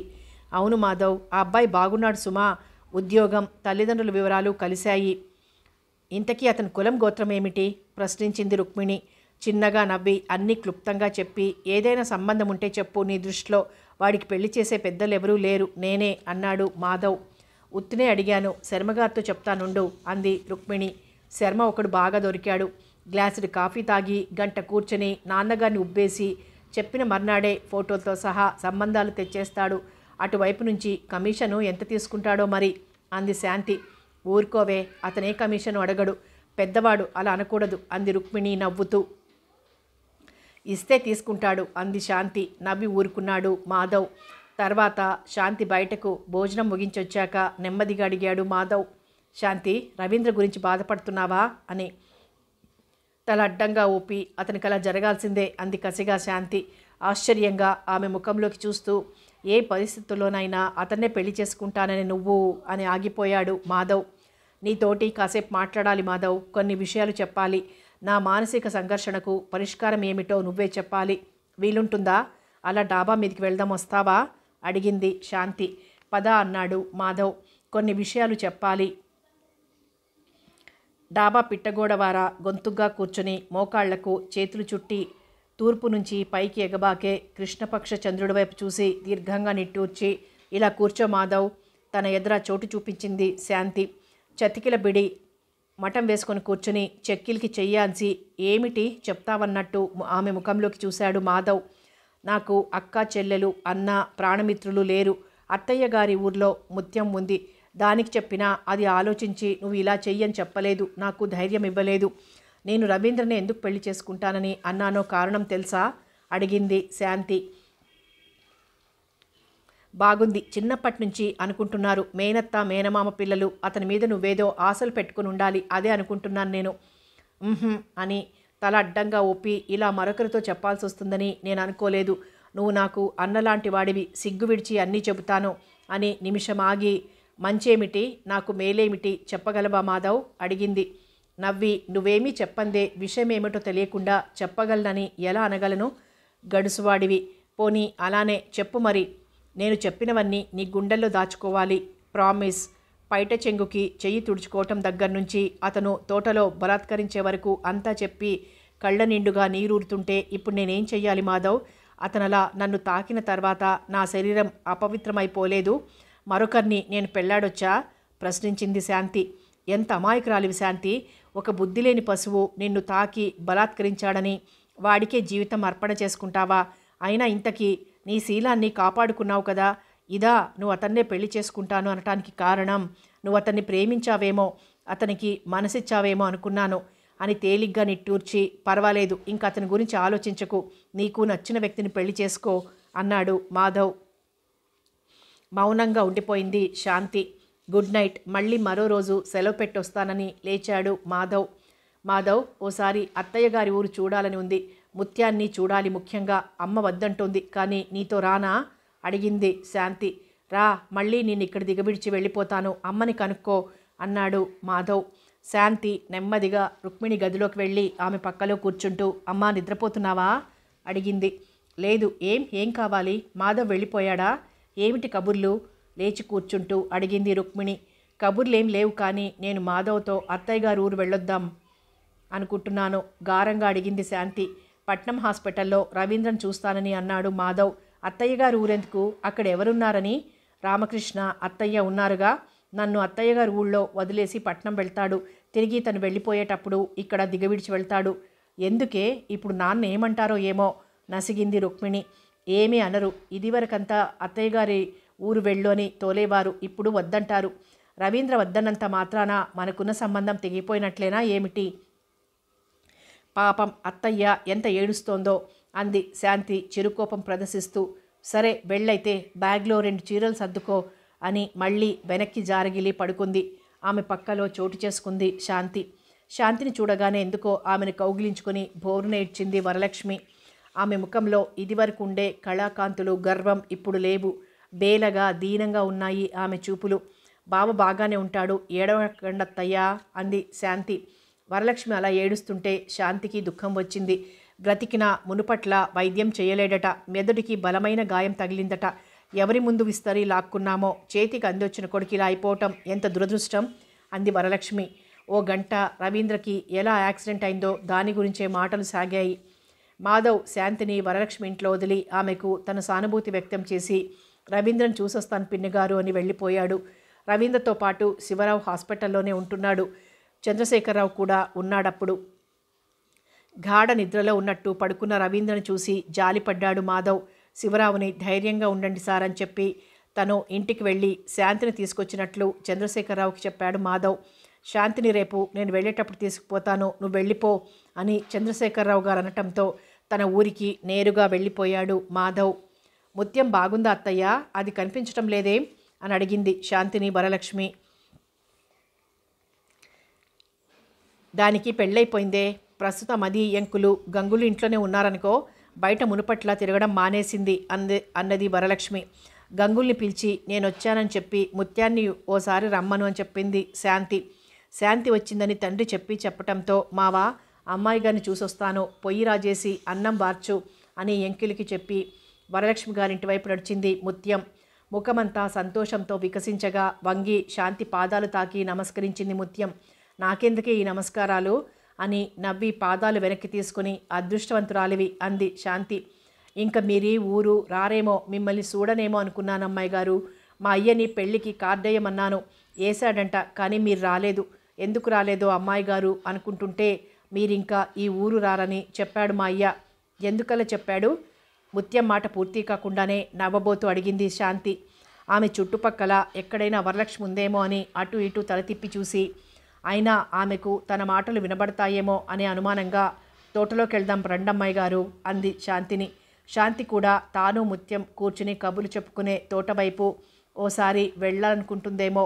అవును మాధవ్, ఆ అబ్బాయి బాగున్నాడు సుమా, ఉద్యోగం, తల్లిదండ్రుల వివరాలు కలిశాయి. ఇంతకీ అతని కులం గోత్రం ఏమిటి ప్రశ్నించింది రుక్మిణి. చిన్నగా నవ్వి అన్నీ క్లుప్తంగా చెప్పి, ఏదైనా సంబంధం ఉంటే చెప్పు, నీ దృష్టిలో వాడికి పెళ్లి చేసే పెద్దలు ఎవరూ లేరు, నేనే అన్నాడు మాధవ్. ఉత్తినే అడిగాను, శర్మగారితో చెప్తానుండు అంది రుక్మిణి. శర్మ ఒకడు బాగా దొరికాడు. గ్లాసుడు కాఫీ తాగి గంట కూర్చొని నాన్నగారిని ఉబ్బేసి చెప్పిన మర్నాడే ఫోటోలతో సహా సంబంధాలు తెచ్చేస్తాడు. అటువైపు నుంచి కమిషను ఎంత తీసుకుంటాడో మరి అంది శాంతి. ఊరుకోవే, అతనే కమిషను అడగడు, పెద్దవాడు, అలా అనకూడదు అంది రుక్మిణి నవ్వుతూ. ఇస్తే తీసుకుంటాడు అంది శాంతి. నవ్వి ఊరుకున్నాడు మాధవ్. తర్వాత శాంతి బయటకు భోజనం ముగించొచ్చాక నెమ్మదిగా అడిగాడు మాధవ్. శాంతి, రవీంద్ర గురించి బాధపడుతున్నావా అని. తల అడ్డంగా ఊపి, అతనికి అలా జరగాల్సిందే అంది కసిగా శాంతి. ఆశ్చర్యంగా ఆమె ముఖంలోకి చూస్తూ, ఏ పరిస్థితుల్లోనైనా అతన్నే పెళ్లి చేసుకుంటానని నువ్వు అని ఆగిపోయాడు మాధవ్. నీతోటి కాసేపు మాట్లాడాలి మాధవ్, కొన్ని విషయాలు చెప్పాలి. నా మానసిక సంఘర్షణకు పరిష్కారం ఏమిటో నువ్వే చెప్పాలి. వీలుంటుందా? అలా డాబా మీదకి వెళ్దాం, వస్తావా అడిగింది శాంతి. పద అన్నాడు మాధవ్. కొన్ని విషయాలు చెప్పాలి. డాబా పిట్టగోడవార గొంతుగ్గా కూర్చుని మోకాళ్లకు చేతులు చుట్టి తూర్పు నుంచి పైకి ఎగబాకే కృష్ణపక్ష చంద్రుడి వైపు చూసి దీర్ఘంగా నిట్టూర్చి, ఇలా కూర్చో మాధవ్. తన ఎదుర చోటు చూపించింది శాంతి. చతికిల బిడి మఠం వేసుకొని కూర్చుని చెక్కిలికి చెయ్యాల్సి, ఏమిటి చెప్తావన్నట్టు ఆమె ముఖంలోకి చూశాడు మాధవ్. నాకు అక్క చెల్లెలు అన్న ప్రాణమిత్రులు లేరు. అత్తయ్య గారి ఊర్లో ముత్యం ఉంది. దానికి చెప్పినా అది ఆలోచించి నువ్వు ఇలా చెయ్యని చెప్పలేదు. నాకు ధైర్యం ఇవ్వలేదు. నేను రవీంద్రని ఎందుకు పెళ్లి చేసుకుంటానని అన్నానో కారణం తెలుసా అడిగింది శాంతి. బాగుంది. చిన్నప్పటి నుంచి అనుకుంటున్నారు. మేనత్త మేనమామ పిల్లలు. అతని మీద నువ్వేదో ఆశలు పెట్టుకుని ఉండాలి. అదే అనుకుంటున్నాను నేను అని తల అడ్డంగా ఒప్పి, ఇలా మరొకరితో చెప్పాల్సి వస్తుందని నేను అనుకోలేదు. నువ్వు నాకు అన్నలాంటి వాడివి. సిగ్గు విడిచి అన్నీ చెబుతాను అని నిమిషం ఆగి, మంచేమిటి నాకు మేలేమిటి చెప్పగలవా మాధవ్ అడిగింది. నవ్వి, నువ్వేమీ చెప్పందే విషయం ఏమిటో తెలియకుండా చెప్పగలనని ఎలా అనగలను? గడుసువాడివి. పోనీ అలానే చెప్పు మరి. నేను చెప్పినవన్నీ నీ గుండెల్లో దాచుకోవాలి. ప్రామిస్. పైట చెంగుకి చెయ్యి తుడుచుకోవటం దగ్గర నుంచి అతను తోటలో బలాత్కరించే వరకు అంతా చెప్పి కళ్ళ నిండుగా నీరూరుతుంటే ఇప్పుడు నేనేం చెయ్యాలి మాధవ్? అతనలా నన్ను తాకిన తర్వాత నా శరీరం అపవిత్రమైపోలేదు. మరొకరిని నేను పెళ్ళాడొచ్చా ప్రశ్నించింది శాంతి. ఎంత అమాయకురాలివి శాంతి. ఒక బుద్ధి లేని పశువు నిన్ను తాకి బలాత్కరించాడని వాడికే జీవితం అర్పణ చేసుకుంటావా? అయినా ఇంతకీ నీ శీలాన్ని కాపాడుకున్నావు కదా. ఇదా నువ్వు అతన్నే పెళ్లి చేసుకుంటాను అనటానికి కారణం? నువ్వు అతన్ని ప్రేమించావేమో, అతనికి మనసిచ్చావేమో అనుకున్నాను అని తేలిగ్గా నిట్టూర్చి, పర్వాలేదు, ఇంక అతని గురించి ఆలోచించకు. నీకు నచ్చిన వ్యక్తిని పెళ్లి చేసుకో అన్నాడు మాధవ్. మౌనంగా ఉండిపోయింది శాంతి. Good night. మళ్ళీ మరో రోజు సెలవు పెట్టొస్తానని లేచాడు మాధవ్. మాధవ్, ఓసారి అత్తయ్య గారి ఊరు చూడాలని ఉంది. ముత్యాన్ని చూడాలి. ముఖ్యంగా అమ్మ వద్దంటోంది. కానీ నీతో రానా అడిగింది శాంతి. రా, మళ్ళీ నేను ఇక్కడ దిగబిడిచి వెళ్ళిపోతాను. అమ్మని కనుక్కో అన్నాడు మాధవ్. శాంతి నెమ్మదిగా రుక్మిణి గదిలోకి వెళ్ళి ఆమె పక్కలో కూర్చుంటూ, అమ్మా నిద్రపోతున్నావా అడిగింది. లేదు. ఏం కావాలి? మాధవ్ వెళ్ళిపోయాడా? ఏమిటి కబుర్లు? లేచి కూర్చుంటూ అడిగింది రుక్మిణి. కబుర్లేం లేవు, కానీ నేను మాధవ్తో అత్తయ్య గారు ఊరు వెళ్ళొద్దాం అనుకుంటున్నాను గారంగా అడిగింది శాంతి. పట్నం హాస్పిటల్లో రవీంద్రన్ చూస్తానని అన్నాడు మాధవ్. అత్తయ్య గారు ఊరెందుకు? అక్కడ ఎవరున్నారని? రామకృష్ణ అత్తయ్య ఉన్నారుగా. నన్ను అత్తయ్య గారు ఊళ్ళో వదిలేసి పట్నం వెళ్తాడు. తిరిగి తను వెళ్ళిపోయేటప్పుడు ఇక్కడ దిగవిడిచి వెళ్తాడు. ఎందుకే? ఇప్పుడు నాన్న ఏమంటారో ఏమో నసిగింది రుక్మిణి. ఏమీ అనరు. ఇదివరకంతా అత్తయ్య గారి ఊరు వెళ్ళు అని తోలేవారు. ఇప్పుడు వద్దంటారు. రవీంద్ర వద్దన్నంత మాత్రాన మనకున్న సంబంధం తెగిపోయినట్లేనా ఏమిటి? పాపం అత్తయ్య ఎంత ఏడుస్తోందో అంది శాంతి చిరుకోపం ప్రదర్శిస్తూ. సరే వెళ్ళైతే బ్యాగ్లో 2 చీరలు సర్దుకో అని మళ్ళీ వెనక్కి జారగిలి పడుకుంది. ఆమె పక్కలో చోటు చేసుకుంది శాంతి. శాంతిని చూడగానే ఎందుకో ఆమెను కౌగిలించుకొని బోరున ఏడ్చింది వరలక్ష్మి. ఆమె ముఖంలో ఇదివరకు ఉండే కళాకాంతులు, గర్వం ఇప్పుడు లేవు. బేలగా దీనంగా ఉన్నాయి ఆమె చూపులు. బావ బాగానే ఉంటాడు, ఏడవకండత్తయ్యా అంది శాంతి. వరలక్ష్మి అలా ఏడుస్తుంటే శాంతికి దుఃఖం వచ్చింది. బ్రతికిన మునుపట్ల వైద్యం చేయలేడట. మెదడుకి బలమైన గాయం తగిలిందట. ఎవరి ముందు విస్తరి లాక్కున్నామో చేతికి అందొచ్చిన కొడుకు ఇలా అయిపోవటం ఎంత దురదృష్టం అంది వరలక్ష్మి. ఓ గంట రవీంద్రకి ఎలా యాక్సిడెంట్ అయిందో దాని గురించే మాటలు సాగాయి. మాధవ్ శాంతిని వరలక్ష్మి ఇంట్లో వదిలి ఆమెకు తన సానుభూతి వ్యక్తం చేసి, రవీంద్రను చూసొస్తాను పిన్నిగారు అని వెళ్ళిపోయాడు. రవీంద్రతో పాటు శివరావు హాస్పిటల్లోనే ఉంటున్నాడు. చంద్రశేఖరరావు కూడా ఉన్నాడప్పుడు. గాఢ నిద్రలో ఉన్నట్టు పడుకున్న రవీంద్రను చూసి జాలిపడ్డాడు మాధవ్. శివరావుని ధైర్యంగా ఉండండి సార్ అని చెప్పి తను ఇంటికి వెళ్ళి శాంతిని తీసుకొచ్చినట్లు చంద్రశేఖరరావుకి చెప్పాడు మాధవ్. శాంతిని రేపు నేను వెళ్ళేటప్పుడు తీసుకుపోతాను, నువ్వు వెళ్ళిపో అని చంద్రశేఖరరావు గారు అనటంతో తన ఊరికి నేరుగా వెళ్ళిపోయాడు మాధవ్. ముత్యం బాగుందా అత్తయ్య? అది కనిపించటం లేదేం అని అడిగింది శాంతిని వరలక్ష్మి. దానికి పెళ్ళైపోయిందే. ప్రస్తుతం అది ఎంకులు గంగులు ఇంట్లోనే ఉన్నారనుకో. బయట మునుపట్ల తిరగడం మానేసింది అన్నది వరలక్ష్మి. గంగుల్ని పిలిచి నేనొచ్చానని చెప్పి ముత్యాన్ని ఓసారి రమ్మను అని చెప్పింది శాంతి. శాంతి వచ్చిందని తండ్రి చెప్పటంతో మావా అమ్మాయి గారిని చూసొస్తాను, పొయ్యి రాజేసి అన్నం వార్చు అని ఎంకిలికి చెప్పి వరలక్ష్మి గారింటి వైపు నడిచింది ముత్యం. ముఖమంతా సంతోషంతో వికసించగా వంగి శాంతి పాదాలు తాకి నమస్కరించింది ముత్యం. నాకెందుకే ఈ నమస్కారాలు అని నవ్వి పాదాలు వెనక్కి తీసుకుని అదృష్టవంతురాలివి అంది శాంతి. ఇంక మీరీ ఊరు రారేమో, మిమ్మల్ని చూడనేమో అనుకున్నాను అమ్మాయి గారు. మా అయ్యని పెళ్ళికి కార్డేయమన్నాను, వేశాడంట, కానీ మీరు రాలేదు. ఎందుకు రాలేదో అమ్మాయి గారు అనుకుంటుంటే మీరింకా ఈ ఊరు రారని చెప్పాడు మా అయ్య. ఎందుకలా చెప్పాడు? ముత్యం మాట పూర్తి కాకుండానే నవ్వబోతూ అడిగింది శాంతి. ఆమె చుట్టుపక్కల ఎక్కడైనా వరలక్ష్మి ఉందేమో అని అటు ఇటు తల తిప్పి చూసి, అయినా ఆమెకు తన మాటలు వినబడతాయేమో అనే అనుమానంగా తోటలోకి వెళ్దాం రండమ్మాయి గారు అంది శాంతిని. శాంతి కూడా తాను ముత్యం కూర్చుని కబులు చెప్పుకునే తోట వైపు ఓసారి వెళ్ళాలనుకుంటుందేమో.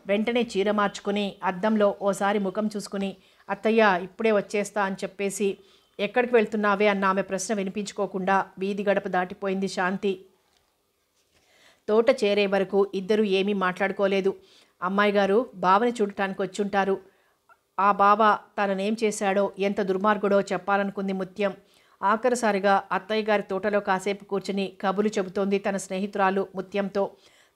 వెంటనే చీర మార్చుకుని అద్దంలో ఓసారి ముఖం చూసుకుని, అత్తయ్య ఇప్పుడే వచ్చేస్తా అని చెప్పేసి ఎక్కడికి వెళ్తున్నావే అన్న ఆమె ప్రశ్న వినిపించుకోకుండా వీధి గడప దాటిపోయింది శాంతి. తోట చేరే వరకు ఇద్దరూ ఏమీ మాట్లాడుకోలేదు. అమ్మాయి గారు బావని చూడటానికి వచ్చుంటారు. ఆ బావ తననేం చేశాడో, ఎంత దుర్మార్గుడో చెప్పాలనుకుంది ముత్యం. ఆఖరిసారిగా అత్తయ్య గారి తోటలో కాసేపు కూర్చుని కబులు చెబుతోంది తన స్నేహితురాలు ముత్యంతో.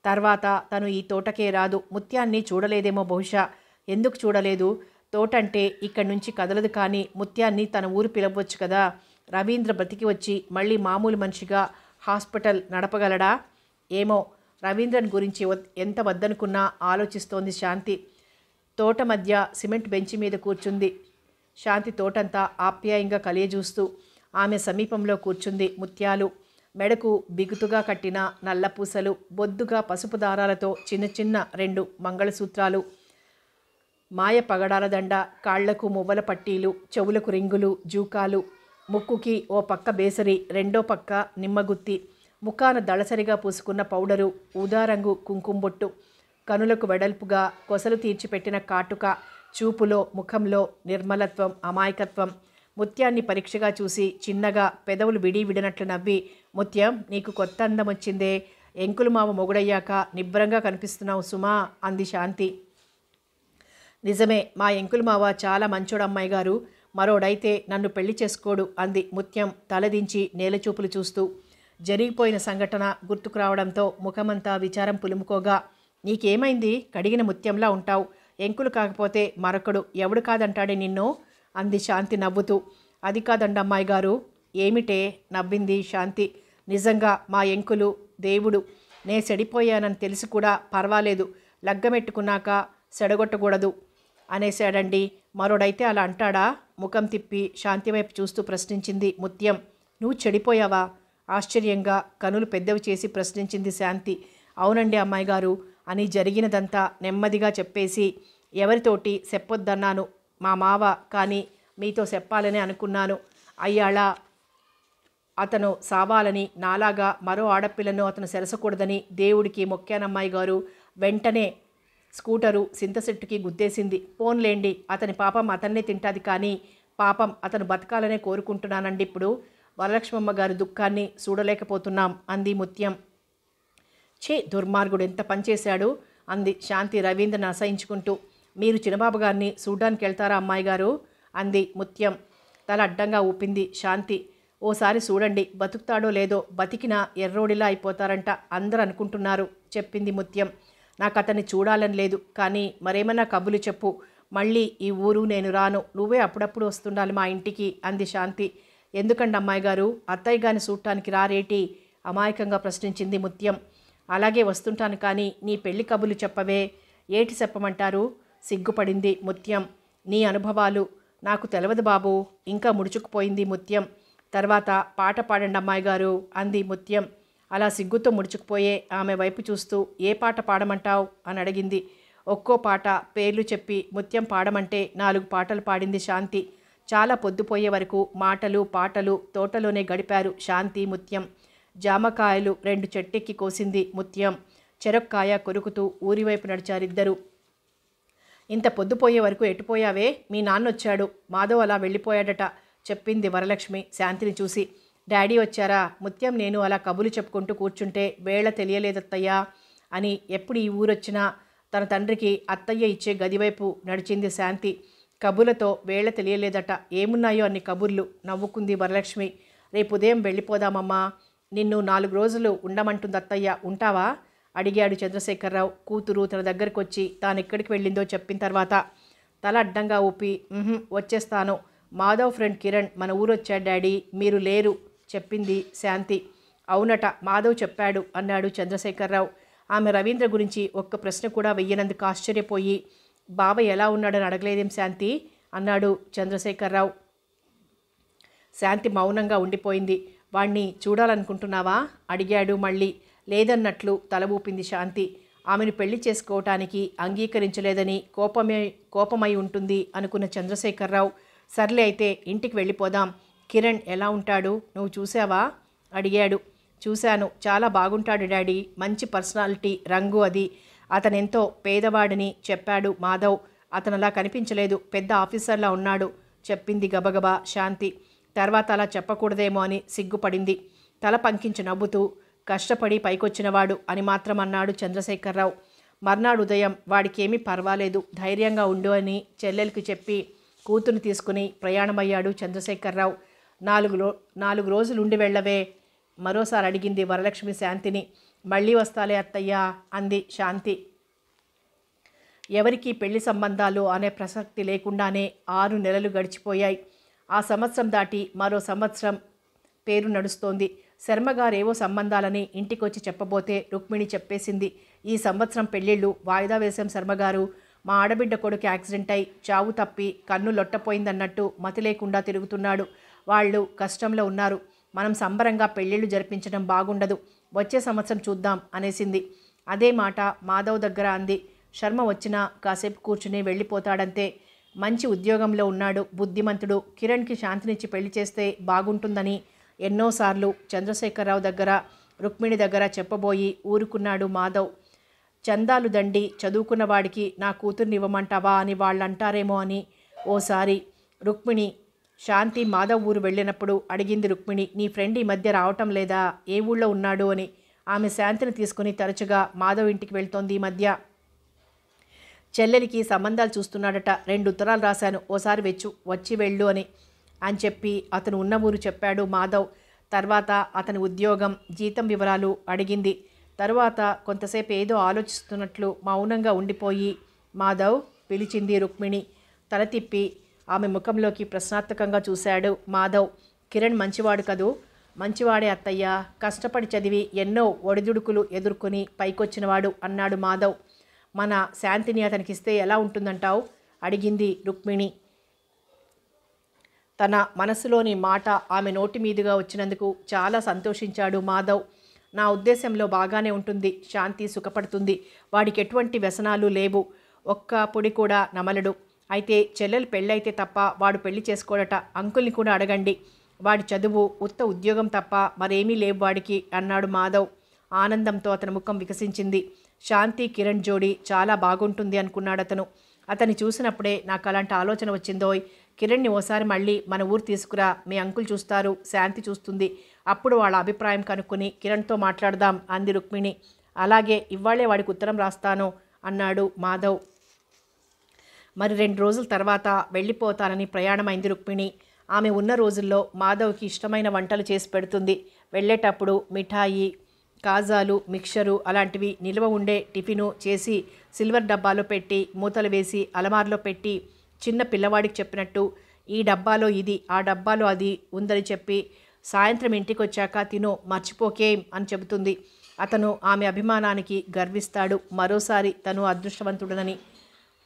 తర్వాత తను ఈ తోటకే రాదు. ముత్యాన్ని చూడలేదేమో బహుశా. ఎందుకు చూడలేదు? తోటంటే ఇక్కడి నుంచి కదలదు, కానీ ముత్యాన్ని తన ఊరు పిలవచ్చు కదా. రవీంద్ర బ్రతికి వచ్చి మళ్ళీ మామూలు మనిషిగా హాస్పిటల్ నడపగలడా? ఏమో. రవీంద్రన్ గురించి ఎంత వద్దనుకున్నా ఆలోచిస్తోంది శాంతి. తోట మధ్య సిమెంట్ బెంచి మీద కూర్చుంది శాంతి, తోటంతా ఆప్యాయంగా కలియజూస్తూ. ఆమె సమీపంలో కూర్చుంది ముత్యాలు. మెడకు బిగుతుగా కట్టిన నల్ల పూసలు, బొద్దుగా పసుపు దారాలతో చిన్న చిన్న 2 మంగళసూత్రాలు, మాయ పగడాల దండ, కాళ్లకు మువ్వల పట్టీలు, చెవులకు రింగులు, జూకాలు, ముక్కుకి ఓ పక్క బేసరి, రెండో పక్క నిమ్మగుత్తి, ముఖాన దళసరిగా పూసుకున్న పౌడరు, ఊదారంగు కుంకుమబొట్టు, కనులకు వెడల్పుగా కొసలు తీర్చిపెట్టిన కాటుక, చూపులో ముఖంలో నిర్మలత్వం, అమాయకత్వం. ముత్యాన్ని పరీక్షగా చూసి చిన్నగా పెదవులు విడినట్లు నవ్వి, ముత్యం నీకు కొత్త అందం వచ్చిందే, ఎంకులు మావ మొగుడయ్యాక నిబ్బరంగా కనిపిస్తున్నావు సుమా అంది శాంతి. నిజమే, మా ఎంకులు మావ చాలా మంచోడు అమ్మాయి గారు. మరోడైతే నన్ను పెళ్లి చేసుకోడు అంది ముత్యం తలదించి నేలచూపులు చూస్తూ. జరిగిపోయిన సంఘటన గుర్తుకు రావడంతో ముఖమంతా విచారం పులుముకోగా, నీకేమైంది? కడిగిన ముత్యంలా ఉంటావు. ఎంకులు కాకపోతే మరొకడు ఎవడు కాదంటాడే నిన్ను అంది శాంతి నవ్వుతూ. అది కాదండి అమ్మాయి గారు. ఏమిటే? నవ్వింది శాంతి. నిజంగా మా ఎంకులు దేవుడు. నే చెడిపోయానని తెలిసి కూడా పర్వాలేదు, లగ్గమెట్టుకున్నాక సెడగొట్టకూడదు అనేశాడండి. మరోడైతే అలా అంటాడా? ముఖం తిప్పి శాంతి వైపు చూస్తూ ప్రశ్నించింది ముత్యం. నువ్వు చెడిపోయావా? ఆశ్చర్యంగా కనులు పెద్దవి చేసి ప్రశ్నించింది శాంతి. అవునండి అమ్మాయి గారు అని జరిగినదంతా నెమ్మదిగా చెప్పేసి, ఎవరితోటి చెప్పొద్దన్నాను మా మావ, కానీ మీతో చెప్పాలని అనుకున్నాను. అయ్యాళ అతను సావాలని, నాలాగా మరో ఆడపిల్లను అతను సెరసకూడదని దేవుడికి మొక్కానమ్మాయి గారు. వెంటనే స్కూటరు సింతసెట్టుకి గుద్దేసింది. పోన్లేండి, అతని పాపం అతన్నే తింటాది, కానీ పాపం అతను బతకాలనే కోరుకుంటున్నానండి. ఇప్పుడు వరలక్ష్మమ్మ గారి దుఃఖాన్ని చూడలేకపోతున్నాం అంది ముత్యం. ఛే, దుర్మార్గుడు ఎంత పనిచేశాడు అంది శాంతి రవీంద్రని అసహించుకుంటూ. మీరు చిన్నబాబు గారిని చూడ్డానికి వెళ్తారా అమ్మాయి గారు అంది ముత్యం. తల అడ్డంగా ఊపింది శాంతి. ఓసారి చూడండి, బతుకుతాడో లేదో. బతికినా ఎర్రోడిలా అయిపోతారంట అందరూ అనుకుంటున్నారు చెప్పింది ముత్యం. నాకు అతన్ని చూడాలని లేదు, కానీ మరేమన్నా కబులు చెప్పు. మళ్ళీ ఈ ఊరు నేను రాను, నువ్వే అప్పుడప్పుడు వస్తుండాలి మా ఇంటికి అంది శాంతి. ఎందుకండి అమ్మాయి గారు, అత్తయ్య గారిని చూడటానికి రారేటి అమాయకంగా ప్రశ్నించింది ముత్యం. అలాగే వస్తుంటాను, కానీ నీ పెళ్లి కబులు చెప్పవే. ఏటి చెప్పమంటారు? సిగ్గుపడింది ముత్యం. నీ అనుభవాలు నాకు తెలవదు బాబు ఇంకా ముడుచుకుపోయింది ముత్యం. తర్వాత పాట పాడండి అమ్మాయి గారు అంది ముత్యం. అలా సిగ్గుతో ముడుచుకుపోయే ఆమె వైపు చూస్తూ, ఏ పాట పాడమంటావు అని అడిగింది. ఒక్కో పాట పేర్లు చెప్పి ముత్యం పాడమంటే 4 పాటలు పాడింది శాంతి. చాలా పొద్దుపోయే వరకు మాటలు పాటలు తోటలోనే గడిపారు శాంతి ముత్యం. జామకాయలు 2 చెట్టెక్కి కోసింది ముత్యం. చెరొక్కాయ కొరుకుతూ ఊరివైపు నడిచారిద్దరు. ఇంత పొద్దుపోయే వరకు ఎటుపోయావే? మీ నాన్నొచ్చాడు, మాధవ్ అలా వెళ్ళిపోయాడట చెప్పింది వరలక్ష్మి శాంతిని చూసి. డాడీ వచ్చారా? ముత్యం నేను అలా కబులు చెప్పుకుంటూ కూర్చుంటే వేళ తెలియలేదత్తయ్యా అని ఎప్పుడు ఈ ఊరొచ్చినా తన తండ్రికి అత్తయ్య ఇచ్చే గదివైపు నడిచింది శాంతి. కబులతో వేళ తెలియలేదట. ఏమున్నాయో అన్ని కబుర్లు నవ్వుకుంది వరలక్ష్మి. రేపు ఉదయం వెళ్ళిపోదామమ్మా, నిన్ను 4 రోజులు ఉండమంటుంది అత్తయ్య, ఉంటావా అడిగాడు చంద్రశేఖరరావు. కూతురు తన దగ్గరకు వచ్చి తాను ఎక్కడికి వెళ్ళిందో చెప్పిన తర్వాత తల అడ్డంగా ఊపి, వచ్చేస్తాను. మాధవ్ ఫ్రెండ్ కిరణ్ మన ఊరొచ్చాడు డాడీ, మీరు లేరు చెప్పింది శాంతి. అవునట, మాధవ్ చెప్పాడు అన్నాడు చంద్రశేఖరరావు. ఆమె రవీంద్ర గురించి ఒక్క ప్రశ్న కూడా వెయ్యనందుకు ఆశ్చర్యపోయి, బాబాయ్ ఎలా ఉన్నాడని అడగలేదేం శాంతి అన్నాడు చంద్రశేఖరరావు. శాంతి మౌనంగా ఉండిపోయింది. వాణ్ణి చూడాలనుకుంటున్నావా అడిగాడు మళ్ళీ. లేదన్నట్లు తల ఊపింది శాంతి. ఆమెను పెళ్లి చేసుకోవటానికి అంగీకరించలేదని కోపమై ఉంటుంది అనుకున్న చంద్రశేఖరరావు, సర్లే అయితే ఇంటికి వెళ్ళిపోదాం. కిరణ్ ఎలా ఉంటాడు, నువ్వు చూసావా అడిగాడు. చూశాను, చాలా బాగుంటాడు డాడీ, మంచి పర్సనాలిటీ, రంగు అది. అతనెంతో పేదవాడిని చెప్పాడు మాధవ్. అతను అలా కనిపించలేదు, పెద్ద ఆఫీసర్లా ఉన్నాడు చెప్పింది గబగబా శాంతి. తర్వాత అలా చెప్పకూడదేమో అని సిగ్గుపడింది. తల పంకించి నవ్వుతూ, కష్టపడి పైకొచ్చినవాడు అని మాత్రం అన్నాడు చంద్రశేఖరరావు. మర్నాడు ఉదయం వాడికేమీ పర్వాలేదు, ధైర్యంగా ఉండు అని చెల్లెలికి చెప్పి కూతురు తీసుకుని ప్రయాణమయ్యాడు చంద్రశేఖరరావు. 4 రోజులు ఉండి వెళ్ళవే మరోసారి అడిగింది వరలక్ష్మి శాంతిని. మళ్ళీ వస్తాలే అత్తయ్యా అంది శాంతి. ఎవరికీ పెళ్లి సంబంధాలు అనే ప్రసక్తి లేకుండానే 6 నెలలు గడిచిపోయాయి. ఆ సంవత్సరం దాటి మరో సంవత్సరం పేరు నడుస్తోంది. శర్మగారేవో సంబంధాలని ఇంటికొచ్చి చెప్పబోతే రుక్మిణి చెప్పేసింది, ఈ సంవత్సరం పెళ్ళిళ్ళు వాయిదా వేశాం శర్మగారు. మా ఆడబిడ్డ కొడుకు యాక్సిడెంట్ అయి చావు తప్పి కన్ను లొట్టపోయిందన్నట్టు మతి లేకుండా తిరుగుతున్నాడు. వాళ్ళు కష్టంలో ఉన్నారు. మనం సంబరంగా పెళ్ళిళ్ళు జరిపించడం బాగుండదు. వచ్చే సంవత్సరం చూద్దాం అనేసింది. అదే మాట మాధవ్ దగ్గర అంది. శర్మ వచ్చినా కాసేపు కూర్చుని వెళ్ళిపోతాడంతే. మంచి ఉద్యోగంలో ఉన్నాడు, బుద్ధిమంతుడు. కిరణ్కి శాంతినిచ్చి పెళ్లి చేస్తే బాగుంటుందని ఎన్నోసార్లు చంద్రశేఖరరావు దగ్గర, రుక్మిణి దగ్గర చెప్పబోయి ఊరుకున్నాడు మాధవ్. చందాలు దండి చదువుకున్న వాడికి నా కూతుర్ని ఇవ్వమంటావా అని వాళ్ళంటారేమో అని ఓసారి రుక్మిణి శాంతి మాధవ్ ఊరు వెళ్ళినప్పుడు అడిగింది రుక్మిణి, నీ ఫ్రెండ్ ఈ మధ్య రావటం లేదా, ఏ ఊళ్ళో ఉన్నాడు అని. ఆమె శాంతిని తీసుకుని తరచుగా మాధవ్ ఇంటికి వెళ్తోంది ఈ మధ్య. చెల్లెలికి సంబంధాలు చూస్తున్నాడట, 2 ఉత్తరాలు రాశాను, ఓసారి వచ్చి వెళ్ళు అని చెప్పి అతను ఉన్న ఊరు చెప్పాడు మాధవ్. తర్వాత అతని ఉద్యోగం, జీతం వివరాలు అడిగింది. తరువాత కొంతసేపు ఏదో ఆలోచిస్తున్నట్లు మౌనంగా ఉండిపోయి మాధవ్ పిలిచింది రుక్మిణి. తల తిప్పి ఆమె ముఖంలోకి ప్రశ్నార్థకంగా చూశాడు మాధవ్. కిరణ్ మంచివాడు కదూ? మంచివాడే అత్తయ్య, కష్టపడి చదివి ఎన్నో ఒడిదుడుకులు ఎదుర్కొని పైకొచ్చినవాడు అన్నాడు మాధవ్. మన శాంతిని అతనికిస్తే ఎలా ఉంటుందంటావు అడిగింది రుక్మిణి. తన మనసులోని మాట ఆమె నోటి మీదుగా వచ్చినందుకు చాలా సంతోషించాడు మాధవ్. నా ఉద్దేశంలో బాగానే ఉంటుంది, శాంతి సుఖపడుతుంది. వాడికి ఎటువంటి వ్యసనాలు లేవు, ఒక్క పొడి కూడా నమలడు. అయితే చెల్లెలు పెళ్ళైతే తప్ప వాడు పెళ్లి చేసుకోడట. అంకుల్ని కూడా అడగండి. వాడి చదువు, ఉత్త ఉద్యోగం తప్ప మరేమీ లేవు వాడికి అన్నాడు మాధవ్. ఆనందంతో అతని ముఖం వికసించింది. శాంతి కిరణ్ జోడి చాలా బాగుంటుంది అనుకున్నాడు అతను. అతన్ని చూసినప్పుడే నాకు అలాంటి ఆలోచన వచ్చిందోయ్. కిరణ్ని ఓసారి మళ్ళీ మన ఊరు తీసుకురా, మీ అంకుల్ చూస్తారు, శాంతి చూస్తుంది. అప్పుడు వాళ్ళ అభిప్రాయం కనుక్కొని కిరణ్తో మాట్లాడదాం అంది రుక్మిణి. అలాగే, ఇవాళే వాడికి ఉత్తరం రాస్తాను అన్నాడు మాధవ్. మరి 2 రోజుల తర్వాత వెళ్ళిపోతానని ప్రయాణమైంది రుక్మిణి. ఆమె ఉన్న రోజుల్లో మాధవ్కి ఇష్టమైన వంటలు చేసి పెడుతుంది. వెళ్ళేటప్పుడు మిఠాయి, కాజాలు, మిక్చరు అలాంటివి నిల్వ ఉండే టిఫిను చేసి సిల్వర్ డబ్బాలో పెట్టి మూతలు వేసి అలమార్లో పెట్టి చిన్న పిల్లవాడికి చెప్పినట్టు ఈ డబ్బాలో ఇది, ఆ డబ్బాలో అది ఉందని చెప్పి సాయంత్రం ఇంటికి వచ్చాక తిను, మర్చిపోకేం అని చెబుతుంది. అతను ఆమె అభిమానానికి గర్విస్తాడు. మరోసారి తను అదృష్టవంతుడనని.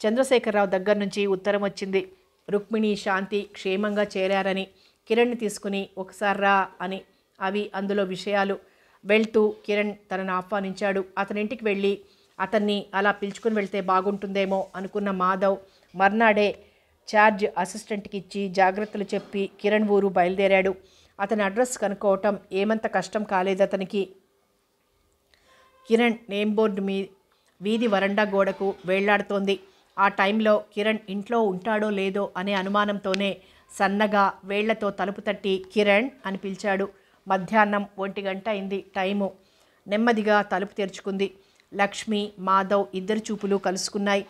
చంద్రశేఖరరావు దగ్గర నుంచి ఉత్తరం వచ్చింది. రుక్మిణి, శాంతి క్షేమంగా చేరారని, కిరణ్ని తీసుకుని ఒకసారి రా అని. అవి అందులో విషయాలు. వెళ్తూ కిరణ్ తనను ఆహ్వానించాడు. అతనింటికి వెళ్ళి అతన్ని అలా పిలుచుకుని వెళ్తే బాగుంటుందేమో అనుకున్న మాధవ్ మర్నాడే ఛార్జ్ అసిస్టెంట్కి ఇచ్చి జాగ్రత్తలు చెప్పి కిరణ్ ఊరు బయలుదేరాడు. అతని అడ్రస్ కనుక్కోవటం ఏమంత కష్టం కాలేదు అతనికి. కిరణ్ నేమ్ బోర్డు వీధి వరండా గోడకు వేళ్లాడుతోంది. ఆ టైంలో కిరణ్ ఇంట్లో ఉంటాడో లేదో అనే అనుమానంతోనే సన్నగా వేళ్లతో తలుపు తట్టి కిరణ్ అని పిలిచాడు. మధ్యాహ్నం 1 గంట అయింది టైము. నెమ్మదిగా తలుపు తెరుచుకుంది. లక్ష్మి, మాధవ్ ఇద్దరు చూపులు కలుసుకున్నాయి.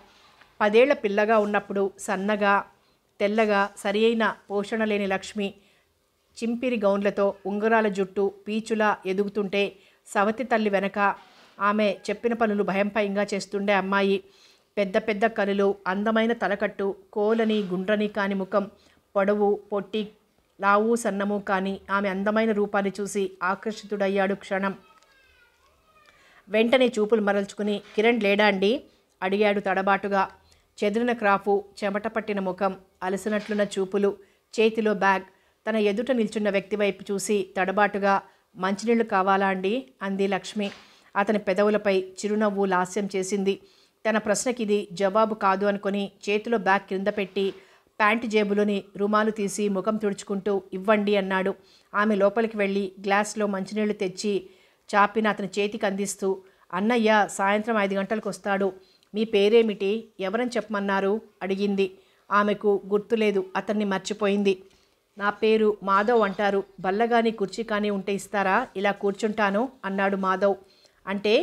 10 ఏళ్ల పిల్లగా ఉన్నప్పుడు సన్నగా, తెల్లగా, సరి అయిన పోషణ లేని లక్ష్మి చింపిరి గౌన్లతో ఉంగరాల జుట్టు పీచులా ఎదుగుతుంటే, సవతి తల్లి వెనక ఆమె చెప్పిన పనులు భయం భయంగా చేస్తుండే అమ్మాయి. పెద్ద పెద్ద కనులు, అందమైన తలకట్టు, కోలని గుండ్రని కాని ముఖం, పొడవు పొట్టి, లావు సన్నము కాని ఆమె అందమైన రూపాన్ని చూసి ఆకర్షితుడయ్యాడు క్షణం. వెంటనే చూపులు మరల్చుకుని, కిరణ్ లేడా అండి అడిగాడు తడబాటుగా. చెదిరిన క్రాఫు, చెమట పట్టిన ముఖం, అలసినట్లున్న చూపులు, చేతిలో బ్యాగ్. తన ఎదుట నిల్చున్న వ్యక్తి వైపు చూసి తడబాటుగా, మంచినీళ్లు కావాలా అండి అంది లక్ష్మి. అతని పెదవులపై చిరునవ్వు లాస్యం చేసింది. తన ప్రశ్నకిది జవాబు కాదు అనుకుని చేతిలో బ్యాగ్ క్రింద పెట్టి ప్యాంటు జేబులోని రుమాలు తీసి ముఖం తుడుచుకుంటూ ఇవ్వండి అన్నాడు. ఆమె లోపలికి వెళ్ళి గ్లాస్లో మంచినీళ్లు తెచ్చి చాపిన అతని చేతికి అందిస్తూ, అన్నయ్య సాయంత్రం 5 గంటలకు వస్తాడు. మీ పేరేమిటి, ఎవరని చెప్పమన్నారు అడిగింది. ఆమెకు గుర్తులేదు, అతన్ని మర్చిపోయింది. నా పేరు మాధవ్ అంటారు. బల్ల కానీ కుర్చీ కానీ ఉంటే ఇస్తారా, ఇలా కూర్చుంటాను అన్నాడు మాధవ్. అంటే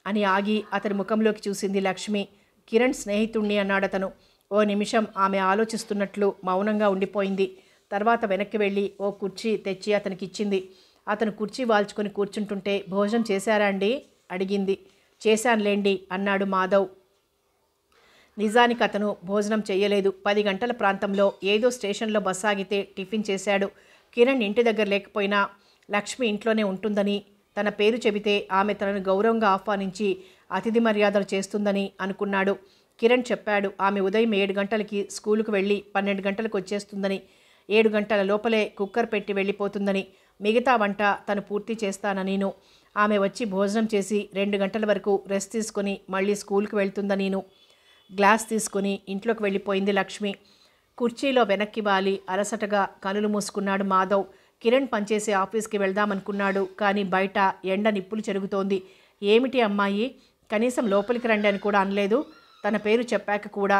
అని ఆగి అతని ముఖంలోకి చూసింది లక్ష్మి. కిరణ్ స్నేహితుణ్ణి అన్నాడతను. ఓ నిమిషం ఆమె ఆలోచిస్తున్నట్లు మౌనంగా ఉండిపోయింది. తర్వాత వెనక్కి వెళ్ళి ఓ కుర్చీ తెచ్చి అతనికి ఇచ్చింది. అతను కుర్చీ వాల్చుకొని కూర్చుంటుంటే, భోజనం చేశారా అండి అడిగింది. చేశానులేండి అన్నాడు మాధవ్. నిజానికి అతను భోజనం చెయ్యలేదు. 10 గంటల ప్రాంతంలో ఏదో స్టేషన్లో బస్ ఆగితే టిఫిన్ చేశాడు. కిరణ్ ఇంటి దగ్గర లేకపోయినా లక్ష్మి ఇంట్లోనే ఉంటుందని, తన పేరు చెబితే ఆమె తనను గౌరవంగా ఆహ్వానించి అతిథి మర్యాదలు చేస్తుందని అనుకున్నాడు. కిరణ్ చెప్పాడు, ఆమె ఉదయం 7 గంటలకి స్కూలుకు వెళ్ళి 12 గంటలకు వచ్చేస్తుందని, 7 గంటల లోపలే కుక్కర్ పెట్టి వెళ్ళిపోతుందని, మిగతా వంట తను పూర్తి చేస్తాననీను. ఆమె వచ్చి భోజనం చేసి 2 గంటల వరకు రెస్ట్ తీసుకుని మళ్ళీ స్కూల్కి వెళ్తుందనీను. గ్లాస్ తీసుకుని ఇంట్లోకి వెళ్ళిపోయింది లక్ష్మి. కుర్చీలో వెనక్కి వాలి అలసటగా కనులు మూసుకున్నాడు మాధవ్. కిరణ్ పనిచేసే ఆఫీస్కి వెళ్దామనుకున్నాడు. కానీ బయట ఎండ నిప్పులు చెరుగుతోంది. ఏమిటి అమ్మాయి, కనీసం లోపలికి రండి అని కూడా అనలేదు. తన పేరు చెప్పాక కూడా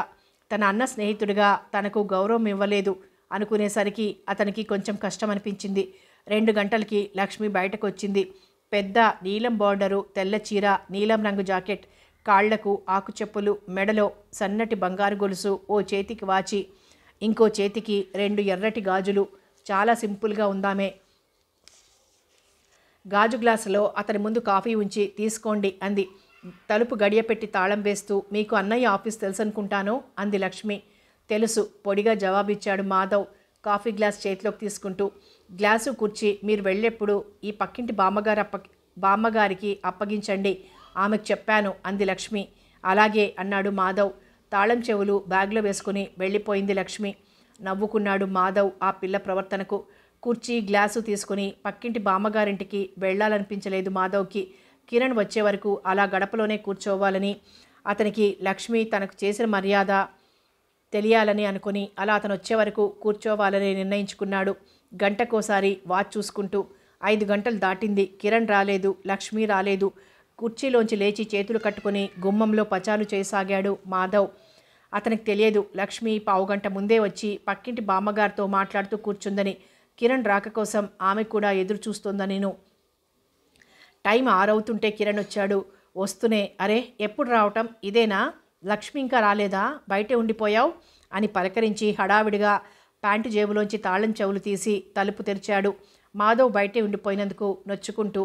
తన అన్న స్నేహితుడిగా తనకు గౌరవం ఇవ్వలేదు అనుకునేసరికి అతనికి కొంచెం కష్టం అనిపించింది. 2 గంటలకి లక్ష్మి బయటకు వచ్చింది. పెద్ద నీలం బోర్డరు, తెల్ల చీర, నీలం రంగు జాకెట్, కాళ్లకు ఆకుచెప్పులు, మెడలో సన్నటి బంగారు గొలుసు, ఓ చేతికి వాచి, ఇంకో చేతికి 2 ఎర్రటి గాజులు. చాలా సింపుల్గా ఉందామే. గాజు గ్లాసులో అతని ముందు కాఫీ ఉంచి, తీసుకోండి అంది. తలుపు గడియపెట్టి తాళం వేస్తూ, మీకు అన్నయ్య ఆఫీస్ తెలుసనుకుంటాను అంది లక్ష్మి. తెలుసు పొడిగా జవాబిచ్చాడు మాధవ్ కాఫీ గ్లాస్ చేతిలోకి తీసుకుంటూ. గ్లాసు కుర్చీ మీరు వెళ్ళేప్పుడు ఈ పక్కింటి బామ్మగారికి అప్పగించండి, ఆమెకు చెప్పాను అంది లక్ష్మి. అలాగే అన్నాడు మాధవ్. తాళం చెవులు బ్యాగ్లో వేసుకుని వెళ్ళిపోయింది లక్ష్మి. నవ్వుకున్నాడు మాధవ్ ఆ పిల్ల ప్రవర్తనకు. కుర్చీ గ్లాసు తీసుకుని పక్కింటి బామ్మగారింటికి వెళ్లాలనిపించలేదు మాధవ్కి. కిరణ్ వచ్చే వరకు అలా గడపలోనే కూర్చోవాలని, అతనికి లక్ష్మి తనకు చేసిన మర్యాద తెలియాలని అనుకుని అలా అతను వచ్చే వరకు కూర్చోవాలని నిర్ణయించుకున్నాడు. గంటకోసారి వాచ్ చూసుకుంటూ 5 గంటలు దాటింది. కిరణ్ రాలేదు, లక్ష్మి రాలేదు. కుర్చీలోంచి లేచి చేతులు కట్టుకుని గుమ్మంలో పచారు చేయసాగాడు మాధవ్. అతనికి తెలియదు లక్ష్మి పావుగంట ముందే వచ్చి పక్కింటి బామ్మగారితో మాట్లాడుతూ కూర్చుందని, కిరణ్ రాక కోసం ఆమె కూడా ఎదురు చూస్తోందనిను. టైం 6 అవుతుంటే కిరణ్ వచ్చాడు. వస్తూనే, అరే ఎప్పుడు రావటం, ఇదేనా, లక్ష్మి ఇంకా రాలేదా, బయటే ఉండిపోయావు అని పలకరించి హడావిడిగా ప్యాంటు జేబులోంచి తాళం చెవులు తీసి తలుపు తెరిచాడు. మాధవ్ బయటే ఉండిపోయినందుకు నొచ్చుకుంటూ.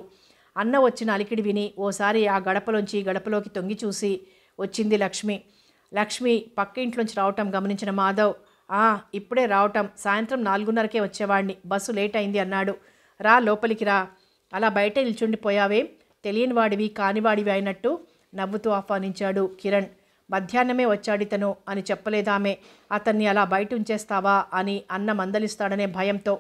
అన్న వచ్చిన అలికిడి విని ఓసారి ఆ గడపలోంచి గడపలోకి తొంగి చూసి వచ్చింది లక్ష్మి. లక్ష్మి పక్క ఇంట్లోంచి రావటం గమనించిన మాధవ్, ఇప్పుడే రావటం, సాయంత్రం 4:30కే వచ్చేవాడిని, బస్సు లేట్ అయింది అన్నాడు. రా లోపలికి రా, అలా బయటే నిల్చుండిపోయావేం, తెలియని వాడివి కానివాడివి అయినట్టు నవ్వుతూ ఆహ్వానించాడు కిరణ్. మధ్యాహ్నమే వచ్చాడితను అని చెప్పలేదామె. అతన్ని అలా బయట ఉంచేస్తావా అని అన్న మందలిస్తాడనే భయంతో.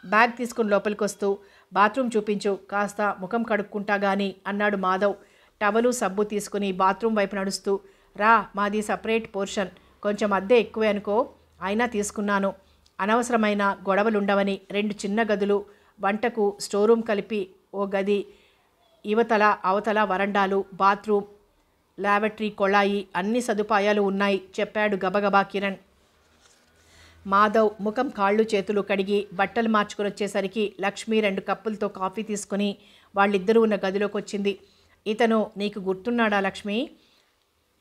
బ్యాగ్ తీసుకుని లోపలికి వస్తూ, బాత్రూమ్ చూపించు, కాస్త ముఖం కడుక్కుంటా గాని అన్నాడు మాధవ్. టవలు సబ్బు తీసుకుని బాత్రూమ్ వైపు నడుస్తూ, రా మాది సపరేట్ పోర్షన్, కొంచెం అద్దె ఎక్కువే అనుకో, అయినా తీసుకున్నాను, అనవసరమైన గొడవలుండవని. 2 చిన్న గదులు, వంటకు స్టోరూమ్ కలిపి ఓ గది, ఇవతల అవతల వరండాలు, బాత్రూమ్, లాబరేటరీ, కొళాయి, అన్ని సదుపాయాలు ఉన్నాయి చెప్పాడు గబగబా కిరణ్. మాధవ్ ముఖం కాళ్ళు చేతులు కడిగి బట్టలు మార్చుకుని వచ్చేసరికి లక్ష్మి 2 కప్పులతో కాఫీ తీసుకుని వాళ్ళిద్దరూ ఉన్న గదిలోకి వచ్చింది. ఇతను నీకు గుర్తున్నాడా లక్ష్మి,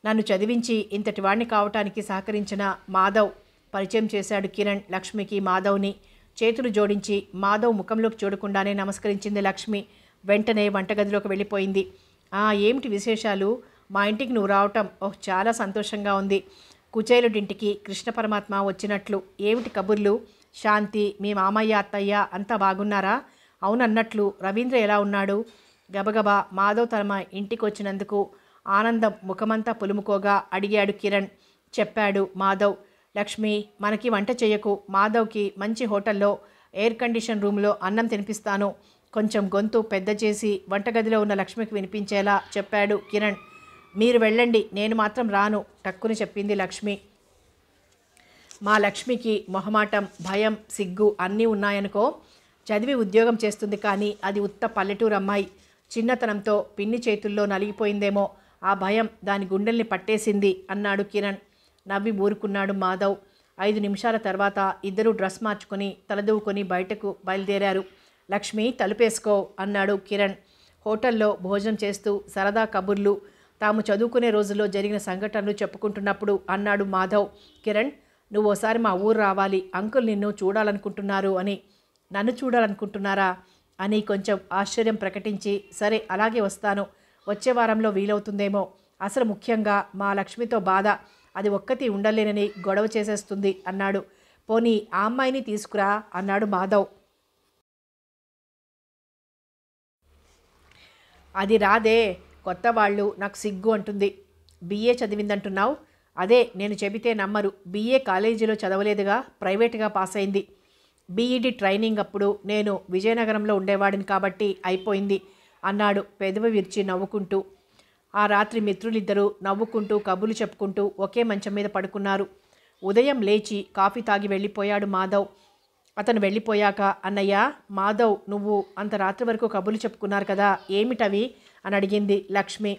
నన్ను చదివించి ఇంతటి వాణ్ణి కావటానికి సహకరించిన మాధవ్ పరిచయం చేశాడు కిరణ్ లక్ష్మికి మాధవ్ని. చేతులు జోడించి మాధవ్ ముఖంలోకి చూడకుండానే నమస్కరించింది లక్ష్మి. వెంటనే వంటగదిలోకి వెళ్ళిపోయింది. ఏమిటి విశేషాలు? మా ఇంటికి నువ్వు రావటం చాలా సంతోషంగా ఉంది. కుచేలుడింటికి కృష్ణ పరమాత్మ వచ్చినట్లు. ఏమిటి కబుర్లు? శాంతి, మీ మామయ్య, అత్తయ్య అంతా బాగున్నారా? అవునన్నట్లు రవీంద్ర ఎలా ఉన్నాడు? గబగబా మాధవ్ తమ ఇంటికి వచ్చినందుకు ఆనందం ముఖమంతా పులుముకోగా అడిగాడు కిరణ్. చెప్పాడు మాధవ్. లక్ష్మి, మనకి వంట చెయ్యకు. మాధవ్కి మంచి హోటల్లో ఎయిర్ కండిషన్ రూమ్లో అన్నం తినిపిస్తాను. కొంచెం గొంతు పెద్ద చేసి వంటగదిలో ఉన్న లక్ష్మికి వినిపించేలా చెప్పాడు కిరణ్. మీరు వెళ్ళండి, నేను మాత్రం రాను టక్కుని చెప్పింది లక్ష్మి. మా లక్ష్మికి మొహమాటం, భయం, సిగ్గు అన్నీ ఉన్నాయనుకో. చదివి ఉద్యోగం చేస్తుంది, కానీ అది ఉత్త పల్లెటూరు అమ్మాయి. చిన్నతనంతో పిన్ని చేతుల్లో నలిగిపోయిందేమో. ఆ భయం దాని గుండెల్ని పట్టేసింది అన్నాడు కిరణ్. నవ్వి ఊరుకున్నాడు మాధవ్. 5 నిమిషాల తర్వాత ఇద్దరూ డ్రెస్ మార్చుకొని తలదూవుకొని బయటకు బయలుదేరారు. లక్ష్మి, తలుపేసుకో అన్నాడు కిరణ్. హోటల్లో భోజనం చేస్తూ సరదా కబుర్లు, తాము చదువుకునే రోజుల్లో జరిగిన సంఘటనలు చెప్పుకుంటున్నప్పుడు అన్నాడు మాధవ్. కిరణ్, నువ్వు ఓసారి మా ఊరు రావాలి. అంకుల్ నిన్ను చూడాలనుకుంటున్నారు అని. నన్ను చూడాలనుకుంటున్నారా అని కొంచెం ఆశ్చర్యం ప్రకటించి, సరే అలాగే వస్తాను. వచ్చే వారంలో వీలవుతుందేమో. అసలు ముఖ్యంగా మా లక్ష్మితో బాధ. అది ఒక్కటి ఉండలేనని గొడవ చేసేస్తుంది అన్నాడు. పోనీ ఆ అమ్మాయిని తీసుకురా అన్నాడు మాధవ్. అది రాదే, కొత్త వాళ్ళు, నాకు సిగ్గు అంటుంది. బిఏ చదివిందంటున్నావు? అదే, నేను చెబితే నమ్మరు. బిఏ కాలేజీలో చదవలేదుగా, ప్రైవేట్గా పాస్ అయింది. బీఈడి ట్రైనింగ్ అప్పుడు నేను విజయనగరంలో ఉండేవాడిని కాబట్టి అయిపోయింది అన్నాడు పెదవి విరిచి నవ్వుకుంటూ. ఆ రాత్రి మిత్రులిద్దరూ నవ్వుకుంటూ కబుర్లు చెప్పుకుంటూ ఒకే మంచం మీద పడుకున్నారు. ఉదయం లేచి కాఫీ తాగి వెళ్ళిపోయాడు మాధవ్. అతను వెళ్ళిపోయాక, అన్నయ్య, మాధవ్ నువ్వు అంత రాత్రి వరకు కబుర్లు చెప్పుకున్నారు కదా, ఏమిటవి అని అడిగింది లక్ష్మి.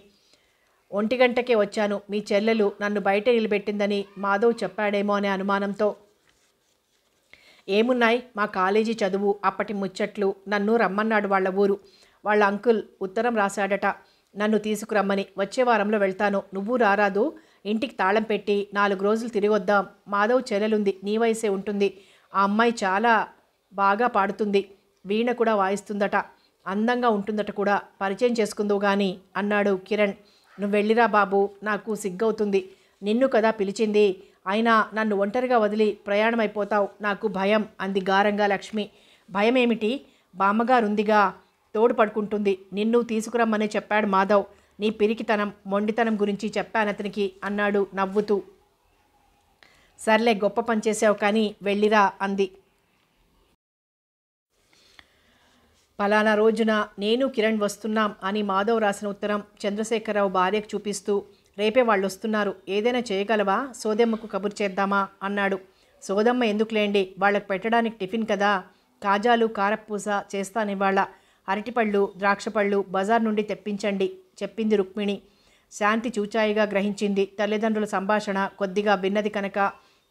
1 గంటకే వచ్చాను. మీ చెల్లెలు నన్ను బయట నిలబెట్టిందని మాధవ్ చెప్పాడేమో అనే అనుమానంతో. ఏమున్నాయి, మా కాలేజీ చదువు, అప్పటి ముచ్చట్లు. నన్ను రమ్మన్నాడు వాళ్ళ ఊరు. వాళ్ళ అంకుల్ ఉత్తరం రాశాడట నన్ను తీసుకురమ్మని. వచ్చే వారంలో వెళ్తాను. నువ్వు రారాదు? ఇంటికి తాళం పెట్టి 4 రోజులు తిరిగి వద్దాం. మాధవ్ చెల్లెలుంది, నీ వయసే ఉంటుంది. ఆ అమ్మాయి చాలా బాగా పాడుతుంది, వీణ కూడా వాయిస్తుందట, అందంగా ఉంటుందట కూడా. పరిచయం చేసుకుందువు గాని అన్నాడు కిరణ్. నువ్వు వెళ్ళిరా బాబు, నాకు సిగ్గవుతుంది. నిన్ను కదా పిలిచింది. అయినా నన్ను ఒంటరిగా వదిలి ప్రయాణం అయిపోతావు, నాకు భయం అంది గారంగా లక్ష్మి. భయమేమిటి? బామ్మగారుందిగా, తోడు పడుకుంటుంది. నిన్ను తీసుకురమ్మనే చెప్పాడు మాధవ్. నీ పిరికితనం, మొండితనం గురించి చెప్పానతనికి అన్నాడు నవ్వుతూ. సర్లే, గొప్ప పని చేసావు, కానీ వెళ్ళిరా అంది. పలానా రోజున నేను కిరణ్ వస్తున్నాం అని మాధవ్ రాసిన ఉత్తరం చంద్రశేఖరరావు భార్యకు చూపిస్తూ, రేపే వాళ్ళు వస్తున్నారు, ఏదైనా చేయగలవా? సోదమ్మకు కబురు చేద్దామా అన్నాడు. సోదమ్మ ఎందుకులేండి, వాళ్ళకు పెట్టడానికి టిఫిన్ కదా. కాజాలు, కారపూస చేస్తానివాళ. అరటిపళ్ళు, ద్రాక్షపళ్ళు బజార్ నుండి తెప్పించండి చెప్పింది రుక్మిణి. శాంతి చూచాయిగా గ్రహించింది. తల్లిదండ్రుల సంభాషణ కొద్దిగా విన్నది కనుక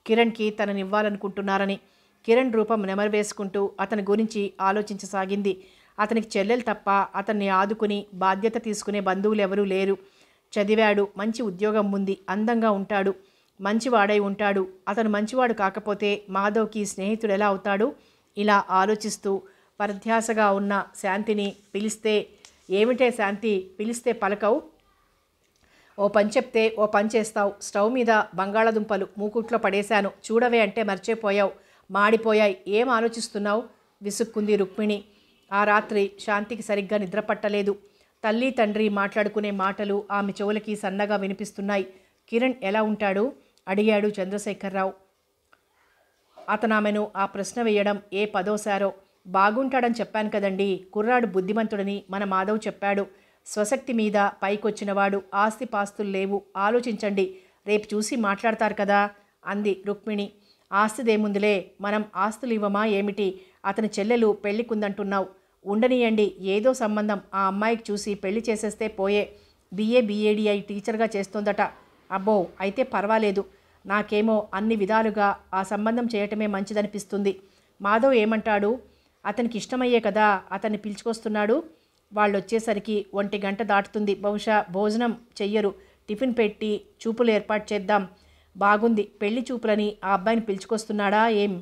కిరణ్కి తననివ్వాలనుకుంటున్నారని. కిరణ్ రూపం నెమరువేసుకుంటూ అతని గురించి ఆలోచించసాగింది. అతనికి చెల్లెలు తప్ప అతన్ని ఆదుకుని బాధ్యత తీసుకునే బంధువులు ఎవరూ లేరు. చదివాడు, మంచి ఉద్యోగం ఉంది, అందంగా ఉంటాడు, మంచివాడై ఉంటాడు. అతను మంచివాడు కాకపోతే మాధవ్కి స్నేహితుడు ఎలా అవుతాడు? ఇలా ఆలోచిస్తూ పరధ్యాసగా ఉన్న శాంతిని పిలిస్తే, ఏమిటే శాంతి, పిలిస్తే పలకవు? ఓ పని చెప్తే ఓ పని చేస్తావు. స్టవ్ మీద బంగాళదుంపలు మూకుట్లో పడేశాను, చూడవే అంటే మర్చిపోయావు, మాడిపోయాయి. ఏం ఆలోచిస్తున్నావు? విసుక్కుంది రుక్మిణి. ఆ రాత్రి శాంతికి సరిగ్గా నిద్రపట్టలేదు. తల్లి తండ్రి మాట్లాడుకునే మాటలు ఆమె చెవులకి సన్నగా వినిపిస్తున్నాయి. కిరణ్ ఎలా ఉంటాడు అడిగాడు చంద్రశేఖరరావు. అతను ఆమెను ఆ ప్రశ్న వేయడం ఏ పదోసారో. బాగుంటాడని చెప్పాను కదండి, కుర్రాడు బుద్ధిమంతుడని మన మాధవ్ చెప్పాడు. స్వశక్తి మీద పైకొచ్చినవాడు, ఆస్తి పాస్తులు లేవు. ఆలోచించండి, రేపు చూసి మాట్లాడతారు కదా అంది రుక్మిణి. ఆస్తిదేముందిలే, మనం ఆస్తులు ఇవ్వమా ఏమిటి? అతని చెల్లెలు పెళ్లికుందంటున్నావు, ఉండనియండి. ఏదో సంబంధం ఆ అమ్మాయికి చూసి పెళ్లి చేసేస్తే పోయే. BA/BAD టీచర్గా చేస్తోందట. అబ్బో, అయితే పర్వాలేదు. నాకేమో అన్ని విధాలుగా ఆ సంబంధం చేయటమే మంచిదనిపిస్తుంది. మాధవ్ ఏమంటాడు? అతనికి ఇష్టమయ్యే కదా అతన్ని పిలుచుకొస్తున్నాడు. వాళ్ళు వచ్చేసరికి 1 గంట దాటుతుంది. బహుశా భోజనం చెయ్యరు. టిఫిన్ పెట్టి చూపులు ఏర్పాటు చేద్దాం. బాగుంది, పెళ్లి చూపులని ఆ అబ్బాయిని పిలుచుకొస్తున్నాడా ఏం?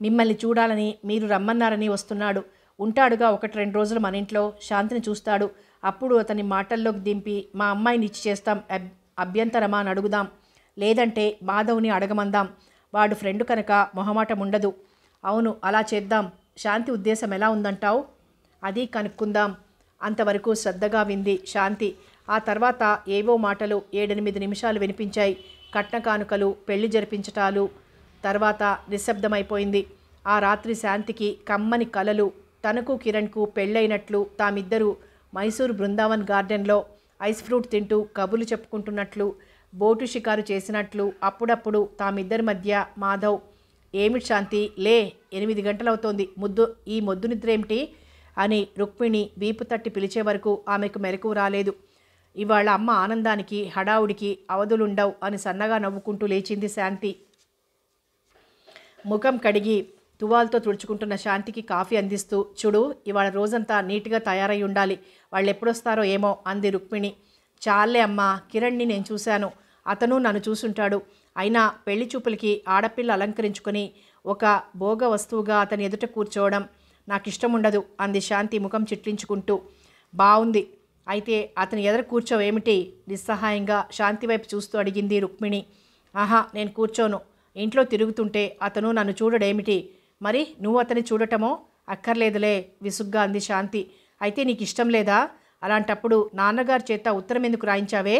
మిమ్మల్ని చూడాలని, మీరు రమ్మన్నారని వస్తున్నాడు. ఉంటాడుగా 1-2 రోజులు మన ఇంట్లో, శాంతిని చూస్తాడు. అప్పుడు అతని మాటల్లోకి దింపి మా అమ్మాయిని ఇచ్చి చేస్తాం, అభ్యంతరమా అని అడుగుదాం, లేదంటే మాధవ్ని అడగమందాం, వాడు ఫ్రెండ్ కనుక మొహమాటం ఉండదు. అవును అలా చేద్దాం. శాంతి ఉద్దేశం ఎలా ఉందంటావు? అది కనుక్కుందాం. అంతవరకు శ్రద్ధగా వింది శాంతి. ఆ తర్వాత ఏవో మాటలు 7-8 నిమిషాలు వినిపించాయి. కట్న కానుకలు, పెళ్లి జరిపించటాలు. తర్వాత నిశ్శబ్దమైపోయింది. ఆ రాత్రి శాంతికి కమ్మని కలలు. తనకు కిరణ్కు పెళ్ళైనట్లు, తామిద్దరూ మైసూర్ బృందావన్ గార్డెన్లో ఐస్ ఫ్రూట్ తింటూ కబుర్లు చెప్పుకుంటున్నట్లు, బోటు షికారు చేసినట్లు. అప్పుడప్పుడు తామిద్దరి మధ్య మాధవ్, ఏమిటి శాంతి లే, 8 గంటలవుతోంది, ఈ మొద్దు నిద్ర ఏమిటి అని రుక్మిణి వీపు తట్టి పిలిచే వరకు ఆమెకు మెలకు రాలేదు. ఇవాళ అమ్మ ఆనందానికి హడావుడికి అవధులుండవు అని సన్నగా నవ్వుకుంటూ లేచింది శాంతి. ముఖం కడిగి తువాల్తో తుడుచుకుంటున్న శాంతికి కాఫీ అందిస్తూ, చూడు ఇవాళ రోజంతా నీట్గా తయారై ఉండాలి, వాళ్ళు ఎప్పుడొస్తారో ఏమో అంది రుక్మిణి. చాలే అమ్మా, కిరణ్ని నేను చూశాను, అతను నన్ను చూసుంటాడు. అయినా పెళ్లి చూపులకి ఆడపిల్ల అలంకరించుకొని ఒక భోగ వస్తువుగా అతని ఎదుట కూర్చోవడం నాకు ఇష్టం ఉండదు అంది శాంతి ముఖం చిట్లించుకుంటూ. బావుంది, అయితే అతని ఎదురు కూర్చోవేమిటి? నిస్సహాయంగా శాంతి వైపు చూస్తూ అడిగింది రుక్మిణి. ఆహా, నేను కూర్చోను. ఇంట్లో తిరుగుతుంటే అతను నన్ను చూడడేమిటి? మరి నువ్వు అతన్ని చూడటమో? అక్కర్లేదులే విసుగ్గా అంది శాంతి. అయితే నీకు ఇష్టం లేదా? అలాంటప్పుడు నాన్నగారి చేత ఉత్తరం ఎందుకు రాయించావే?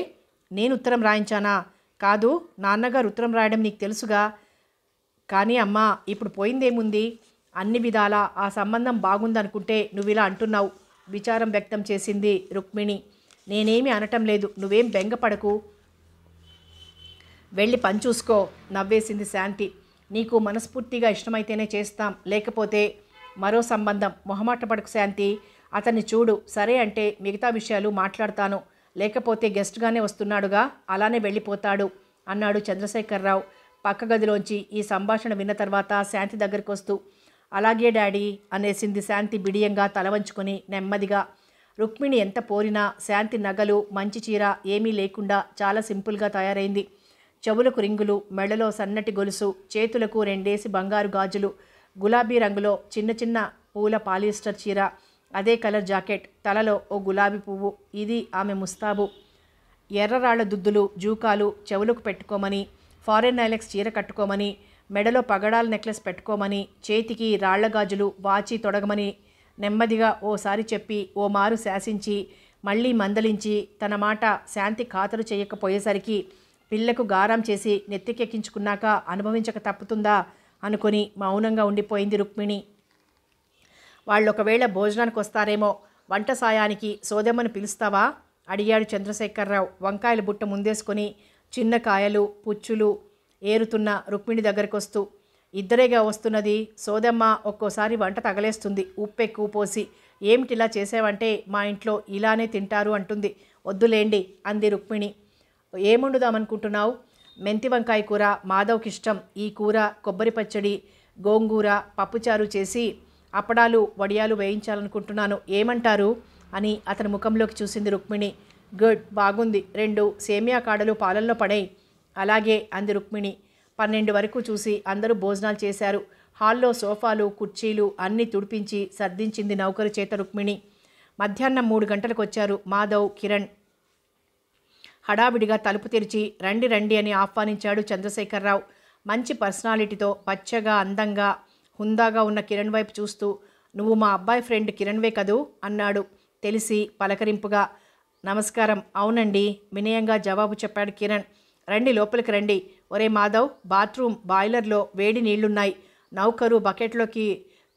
నేను ఉత్తరం రాయించానా? కాదు, నాన్నగారు ఉత్తరం రాయడం నీకు తెలుసుగా. కానీ అమ్మా, ఇప్పుడు పోయిందేముంది? అన్ని విధాలా ఆ సంబంధం బాగుందనుకుంటే నువ్వు ఇలా అంటున్నావు, విచారం వ్యక్తం చేసింది రుక్మిణి. నేనేమి అనటం లేదు, నువ్వేం బెంగపడకు, వెళ్ళి పని చూసుకో నవ్వేసింది శాంతి. నీకు మనస్ఫూర్తిగా ఇష్టమైతేనే చేస్తాం, లేకపోతే మరో సంబంధం. మొహమాట పడకు శాంతి, అతన్ని చూడు, సరే అంటే మిగతా విషయాలు మాట్లాడతాను, లేకపోతే గెస్ట్గానే వస్తున్నాడుగా, అలానే వెళ్ళిపోతాడు అన్నాడు చంద్రశేఖరరావు పక్క గదిలోంచి. ఈ సంభాషణ విన్న తర్వాత శాంతి దగ్గరికి వస్తూ, అలాగే డాడీ అనేసింది శాంతి బిడియంగా తల వంచుకొని నెమ్మదిగా. రుక్మిణి ఎంత పోరినా శాంతి నగలు, మంచి చీర ఏమీ లేకుండా చాలా సింపుల్గా తయారైంది. చెవులకు రింగులు, మెడలో సన్నటి గొలుసు, చేతులకు 2 బంగారు గాజులు, గులాబీ రంగులో చిన్న చిన్న పూల పాలిస్టర్ చీర, అదే కలర్ జాకెట్, తలలో ఓ గులాబీ పువ్వు. ఇది ఆమె ముస్తాబు. ఎర్రరాళ్ల దుద్దులు, జూకాలు చెవులకు పెట్టుకోమని, ఫారెన్ ఐలెక్స్ చీర కట్టుకోమని, మెడలో పగడాల నెక్లెస్ పెట్టుకోమని, చేతికి రాళ్ల గాజులు, వాచి తొడగమని నెమ్మదిగా ఓసారి చెప్పి, ఓ మారు శాసించి, మళ్ళీ మందలించి, తన మాట శాంతి ఖాతరు చేయకపోయేసరికి పిల్లకు గారం చేసి నెత్తికెక్కించుకున్నాక అనుభవించక తప్పుతుందా అనుకొని మౌనంగా ఉండిపోయింది రుక్మిణి. వాళ్ళొకవేళ భోజనానికి వస్తారేమో, వంట సాయానికి సోదమ్మను పిలుస్తావా అడిగాడు చంద్రశేఖరరావు వంకాయల బుట్ట ముందేసుకొని చిన్న కాయలు పుచ్చులు ఏరుతున్న రుక్మిణి దగ్గరికి వస్తూ. ఇద్దరేగా వస్తున్నది, సోదమ్మ ఒక్కోసారి వంట తగలేస్తుంది, ఉప్పెక్కువ పోసి. ఏమిటిలా చేసావంటే మా ఇంట్లో ఇలానే తింటారు అంటుంది. వద్దులేండి అంది రుక్మిణి. ఏముండుదామనుకుంటున్నావు? మెంతి వంకాయ కూర మాధవ్కి ఇష్టం. ఈ కూర, కొబ్బరి పచ్చడి, గోంగూర, పప్పుచారు చేసి అప్పడాలు వడియాలు వేయించాలనుకుంటున్నాను, ఏమంటారు అని అతని ముఖంలోకి చూసింది రుక్మిణి. గుడ్, బాగుంది, 2 సేమియా కాడలు పాలల్లో పడేయి. అలాగే అంది రుక్మిణి. 12 వరకు చూసి అందరూ భోజనాలు చేశారు. హాల్లో సోఫాలు, కుర్చీలు అన్నీ తుడిపించి సర్దించింది నౌకరు చేత రుక్మిణి. మధ్యాహ్నం 3 గంటలకు వచ్చారు మాధవ్, కిరణ్. హడావిడిగా తలుపు తెరిచి రండి రండి అని ఆహ్వానించాడు చంద్రశేఖరరావు. మంచి పర్సనాలిటీతో పచ్చగా అందంగా హుందాగా ఉన్న కిరణ్ వైపు చూస్తూ, నువ్వు మా అబ్బాయి ఫ్రెండ్ కిరణ్వే కదూ అన్నాడు తెలిసి పలకరింపుగా. నమస్కారం, అవునండి వినయంగా జవాబు చెప్పాడు కిరణ్. రండి లోపలికి రండి. ఒరే మాధవ్, బాత్రూమ్ బాయిలర్లో వేడి నీళ్లున్నాయి, నౌకరు బకెట్లోకి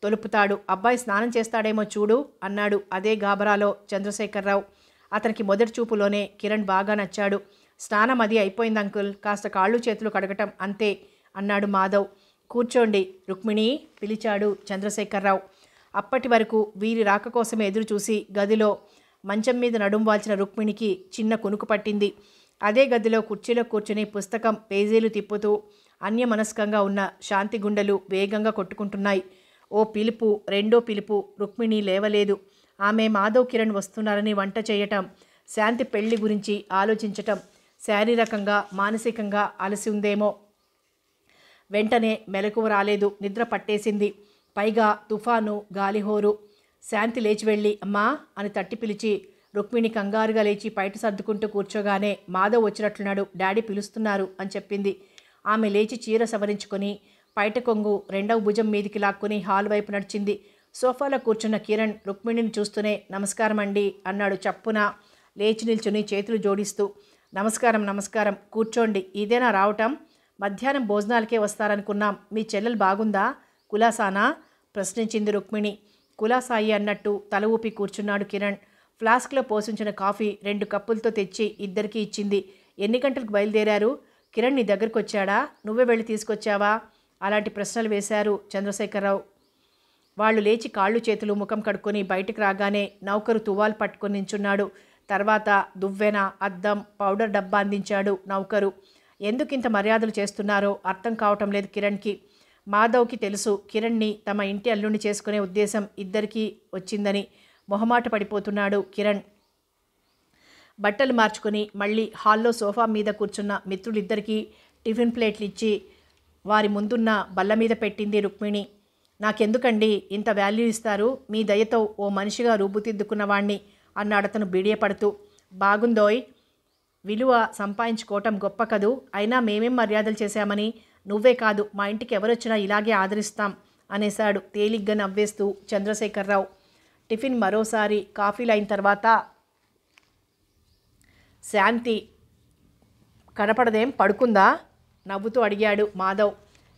తొలుపుతాడు, అబ్బాయి స్నానం చేస్తాడేమో చూడు అన్నాడు అదే గాబరాలో చంద్రశేఖరరావు. అతనికి మొదటి చూపులోనే కిరణ్ బాగా నచ్చాడు. స్నానం అది అయిపోయింది అంకుల్, కాస్త కాళ్ళు చేతులు కడగటం అంతే అన్నాడు మాధవ్. కూర్చోండి రుక్మిణి పిలిచాడు చంద్రశేఖరరావు. అప్పటి వరకు వీరి రాక కోసమే ఎదురు చూసి గదిలో మంచం మీద నడుం వాల్చిన రుక్మిణికి చిన్న కునుకు పట్టింది. అదే గదిలో కుర్చీలో కూర్చుని పుస్తకం పేజీలు తిప్పుతూ అన్యమనస్కంగా ఉన్న శాంతి గుండెలు వేగంగా కొట్టుకుంటున్నాయి. ఓ పిలుపు, రెండో పిలుపు. రుక్మిణి లేవలేదు. ఆమె మాధవ్ కిరణ్ వస్తున్నారని వంట చేయటం, శాంతి పెళ్లి గురించి ఆలోచించటం, శారీరకంగా మానసికంగా అలసి ఉందేమో. వెంటనే మెలకువ రాలేదు, నిద్ర పట్టేసింది. పైగా తుఫాను, గాలిహోరు. శాంతి లేచి వెళ్ళి అమ్మా అని తట్టి పిలిచి రుక్మిణి కంగారుగా లేచి బయట సర్దుకుంటూ కూర్చోగానే మాధవ్ వచ్చినట్లున్నాడు, డాడీ పిలుస్తున్నారు అని చెప్పింది. ఆమె లేచి చీర సవరించుకొని పైట కొంగు రెండవ భుజం మీదికి లాక్కుని హాల్ వైపు నడిచింది. సోఫాలో కూర్చున్న కిరణ్ రుక్మిణిని చూస్తూనే నమస్కారం అండి అన్నాడు చప్పున లేచి నిల్చుని చేతులు జోడిస్తూ. నమస్కారం నమస్కారం, కూర్చోండి. ఇదేనా రావటం? మధ్యాహ్నం భోజనాలకే వస్తారనుకున్నాం. మీ చెల్లెలు బాగుందా? కులాసానా? ప్రశ్నించింది రుక్మిణి. కులాసాయి అన్నట్టు తల ఊపి కూర్చున్నాడు కిరణ్. ఫ్లాస్క్లో పోసించిన కాఫీ 2 కప్పులతో తెచ్చి ఇద్దరికీ ఇచ్చింది. ఎన్ని గంటలకు బయలుదేరారు? కిరణ్ నీ దగ్గరకు వచ్చాడా? నువ్వే వెళ్ళి తీసుకొచ్చావా? అలాంటి ప్రశ్నలు వేశారు చంద్రశేఖరరావు. వాళ్ళు లేచి కాళ్ళు చేతులు ముఖం కడుక్కొని బయటకు రాగానే నౌకరు తువాలు పట్టుకొని నించున్నాడు. తర్వాత దువ్వెన, అద్దం, పౌడర్ డబ్బా అందించాడు నౌకరు. ఎందుకింత మర్యాదలు చేస్తున్నారో అర్థం కావటం లేదు కిరణ్కి. మాధవ్కి తెలుసు కిరణ్ని తమ ఇంటి అల్లుడిని చేసుకునే ఉద్దేశం ఇద్దరికీ వచ్చిందని. మొహమాట పడిపోతున్నాడు కిరణ్. బట్టలు మార్చుకొని మళ్ళీ హాల్లో సోఫా మీద కూర్చున్న మిత్రులిద్దరికీ టిఫిన్ ప్లేట్లు ఇచ్చి వారి ముందున్న బల్ల మీద పెట్టింది రుక్మిణి. నాకెందుకండి ఇంత వాల్యూ ఇస్తారు? మీ దయతో ఓ మనిషిగా రూపుదిద్దుకున్నవాణ్ణి అన్నాడతను బిడియపడుతూ. బాగుందోయ్, విలువ సంపాదించుకోవటం గొప్ప కదూ. అయినా మేమేం మర్యాదలు చేశామని? నువ్వే కాదు, మా ఇంటికి ఎవరొచ్చినా ఇలాగే ఆదరిస్తాం అనేశాడు తేలిగ్గా నవ్వేస్తూ చంద్రశేఖరరావు. టిఫిన్ మరోసారి కాఫీలు అయిన తర్వాత శాంతి కనపడదేం, పడుకుందా? నవ్వుతూ అడిగాడు మాధవ్.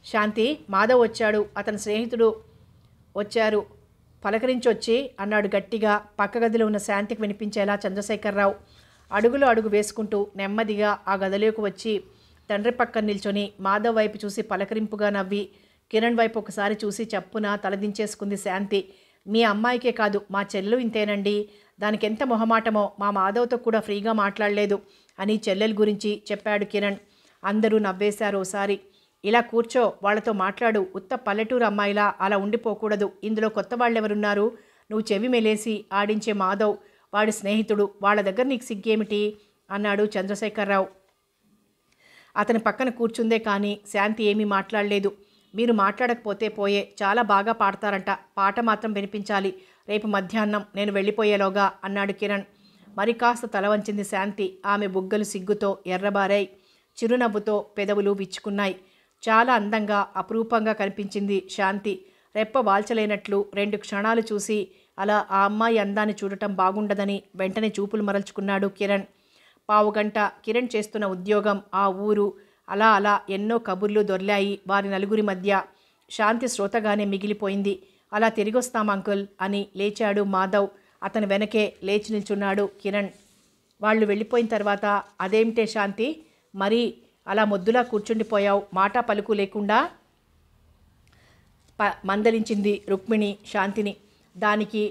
శాంతి, మాధవ్ వచ్చాడు, అతని స్నేహితుడు వచ్చారు, పలకరించొచ్చి అన్నాడు గట్టిగా పక్క గదిలో ఉన్న శాంతికి వినిపించేలా చంద్రశేఖరరావు. అడుగులో అడుగు వేసుకుంటూ నెమ్మదిగా ఆ గదిలోకి వచ్చి తండ్రి పక్కన నిల్చొని మాధవ్ వైపు చూసి పలకరింపుగా నవ్వి కిరణ్ వైపు ఒకసారి చూసి చప్పున తలదించేసుకుంది శాంతి. మీ అమ్మాయికే కాదు, మా చెల్లెలు ఇంతేనండి. దానికి ఎంత మొహమాటమో, మా మాధవ్తో కూడా ఫ్రీగా మాట్లాడలేదు అని చెల్లెల గురించి చెప్పాడు కిరణ్. అందరూ నవ్వేశారు ఓసారి. ఇలా కూర్చో, వాళ్లతో మాట్లాడు. ఉత్త పల్లెటూరు అమ్మాయిలా అలా ఉండిపోకూడదు. ఇందులో కొత్త వాళ్ళెవరున్నారు? నువ్వు చెవి మెలేసి ఆడించే మాధవ్, వాడి స్నేహితుడు, వాళ్ళ దగ్గర నీకు సిగ్గేమిటి అన్నాడు చంద్రశేఖరరావు. అతని పక్కన కూర్చుందే కానీ శాంతి ఏమీ మాట్లాడలేదు. మీరు మాట్లాడకపోతే పోయే, చాలా బాగా పాడతారంట, పాట మాత్రం వినిపించాలి రేపు మధ్యాహ్నం నేను వెళ్ళిపోయేలోగా అన్నాడు కిరణ్. మరి కాస్త తల వంచింది శాంతి. ఆమె బుగ్గలు సిగ్గుతో ఎర్రబారాయి, చిరునవ్వుతో పెదవులు విచ్చుకున్నాయి. చాలా అందంగా అపురూపంగా కనిపించింది శాంతి. రెప్ప వాల్చలేనట్లు 2 క్షణాలు చూసి అలా ఆ అమ్మాయి అందాన్ని చూడటం బాగుండదని వెంటనే చూపులు మరల్చుకున్నాడు కిరణ్. పావుగంట కిరణ్ చేస్తున్న ఉద్యోగం, ఆ ఊరు, అలా అలా ఎన్నో కబుర్లు దొర్లాయి వారి నలుగురి మధ్య. శాంతి శ్రోతగానే మిగిలిపోయింది. అలా తిరిగొస్తాం అంకుల్ అని లేచాడు మాధవ్. అతని వెనకే లేచి నిల్చున్నాడు కిరణ్. వాళ్ళు వెళ్ళిపోయిన తర్వాత అదేమిటే శాంతి, మరీ అలా మొద్దులా కూర్చుండిపోయావు, మాట పలుకు లేకుండా మందలించింది రుక్మిణి శాంతిని. దానికి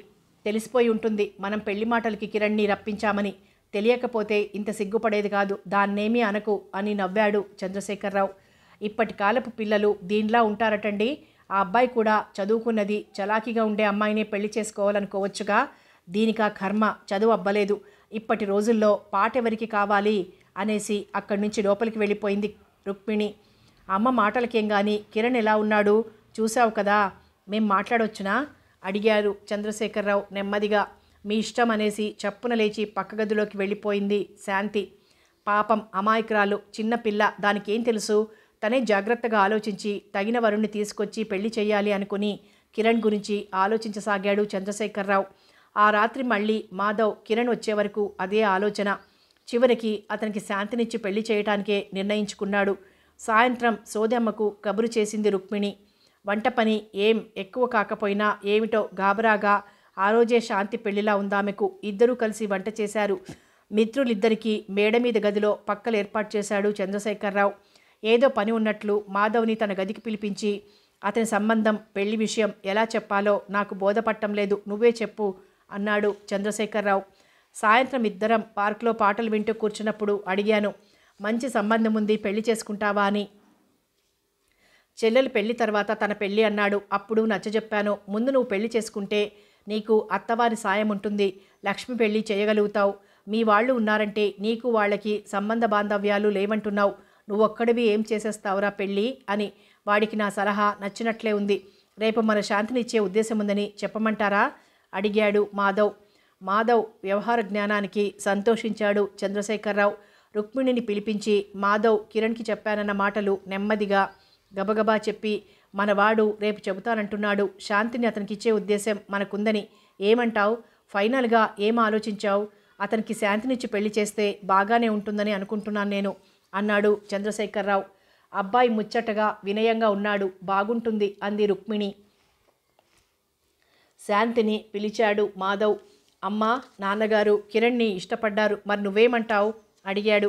తెలిసిపోయి ఉంటుంది మనం పెళ్లి మాటలకి కిరణ్ని రప్పించామని. తెలియకపోతే ఇంత సిగ్గుపడేది కాదు, దాన్నేమీ అనకు అని నవ్వాడు చంద్రశేఖరరావు. ఇప్పటి కాలపు పిల్లలు దీనిలా ఉంటారటండి. ఆ అబ్బాయి కూడా చదువుకున్నది, చలాకీగా ఉండే అమ్మాయినే పెళ్లి చేసుకోవాలనుకోవచ్చుగా. దీనికా కర్మ, చదువు అబ్బలేదు. ఇప్పటి రోజుల్లో పాట ఎవరికి కావాలి అనేసి అక్కడి నుంచి లోపలికి వెళ్ళిపోయింది రుక్మిణి. అమ్మ మాటలకేం గాని కిరణ్ ఎలా ఉన్నాడు చూసావు కదా, మేం మాట్లాడొచ్చునా అడిగారు చంద్రశేఖరరావు నెమ్మదిగా. మీ ఇష్టం అనేసి చప్పున లేచి పక్క గదిలోకి వెళ్ళిపోయింది శాంతి. పాపం అమాయకురాలు, చిన్నపిల్ల, దానికేం తెలుసు? తనే జాగ్రత్తగా ఆలోచించి తగిన వరుణ్ణి తీసుకొచ్చి పెళ్లి చేయాలి అనుకుని కిరణ్ గురించి ఆలోచించసాగాడు చంద్రశేఖరరావు. ఆ రాత్రి మళ్ళీ మాధవ్ కిరణ్ వచ్చే వరకు అదే ఆలోచన. చివరికి అతనికి శాంతినిచ్చి పెళ్లి చేయటానికే నిర్ణయించుకున్నాడు. సాయంత్రం సోదమ్మకు కబురు చేసింది రుక్మిణి. వంట పని ఏం ఎక్కువ కాకపోయినా ఏమిటో గాబరాగా ఆ రోజే శాంతి పెళ్లిలా ఉందామెకు. ఇద్దరూ కలిసి వంట చేశారు. మిత్రులిద్దరికీ మేడ మీద గదిలో పక్కలు ఏర్పాటు చేశాడు చంద్రశేఖరరావు. ఏదో పని ఉన్నట్లు మాధవ్ని తన గదికి పిలిపించి, అతని సంబంధం, పెళ్లి విషయం ఎలా చెప్పాలో నాకు బోధపట్టం లేదు, నువ్వే చెప్పు అన్నాడు చంద్రశేఖరరావు. సాయంత్రం ఇద్దరం పార్కులో పాటలు వింటూ కూర్చున్నప్పుడు అడిగాను, మంచి సంబంధం ఉంది, పెళ్లి చేసుకుంటావా అని. చెల్లెలు పెళ్లి తర్వాత తన పెళ్లి అన్నాడు. అప్పుడు నచ్చజెప్పాను. ముందు నువ్వు పెళ్లి చేసుకుంటే నీకు అత్తవారి సాయం ఉంటుంది, లక్ష్మి పెళ్లి చేయగలుగుతావు. మీ వాళ్ళు ఉన్నారంటే నీకు వాళ్ళకి సంబంధ బాంధవ్యాలు లేవంటున్నావు. నువ్వొక్కడివి ఏం చేసేస్తావురా పెళ్ళి అని. వాడికి నా సలహా నచ్చినట్లే ఉంది. రేపు మన శాంతినిచ్చే ఉద్దేశం ఉందని చెప్పమంటారా అడిగాడు మాధవ్. మాధవ్ వ్యవహార జ్ఞానానికి సంతోషించాడు చంద్రశేఖరరావు. రుక్మిణిని పిలిపించి మాధవ్ కిరణ్కి చెప్పానన్న మాటలు నెమ్మదిగా గబగబా చెప్పి, మనవాడు రేపు చెబుతానంటున్నాడు, శాంతిని అతనికిచ్చే ఉద్దేశం మనకుందని. ఏమంటావు? ఫైనల్గా ఏం ఆలోచించావు? అతనికి శాంతినిచ్చి పెళ్లి చేస్తే బాగానే ఉంటుందని అనుకుంటున్నాను నేను అన్నాడు చంద్రశేఖరరావు. అబ్బాయి ముచ్చటగా వినయంగా ఉన్నాడు, బాగుంటుంది అంది రుక్మిణి. శాంతిని పిలిచాడు మాధవ్. అమ్మా, నాన్నగారు కిరణ్ని ఇష్టపడ్డారు, మరి నువ్వేమంటావు అడిగాడు.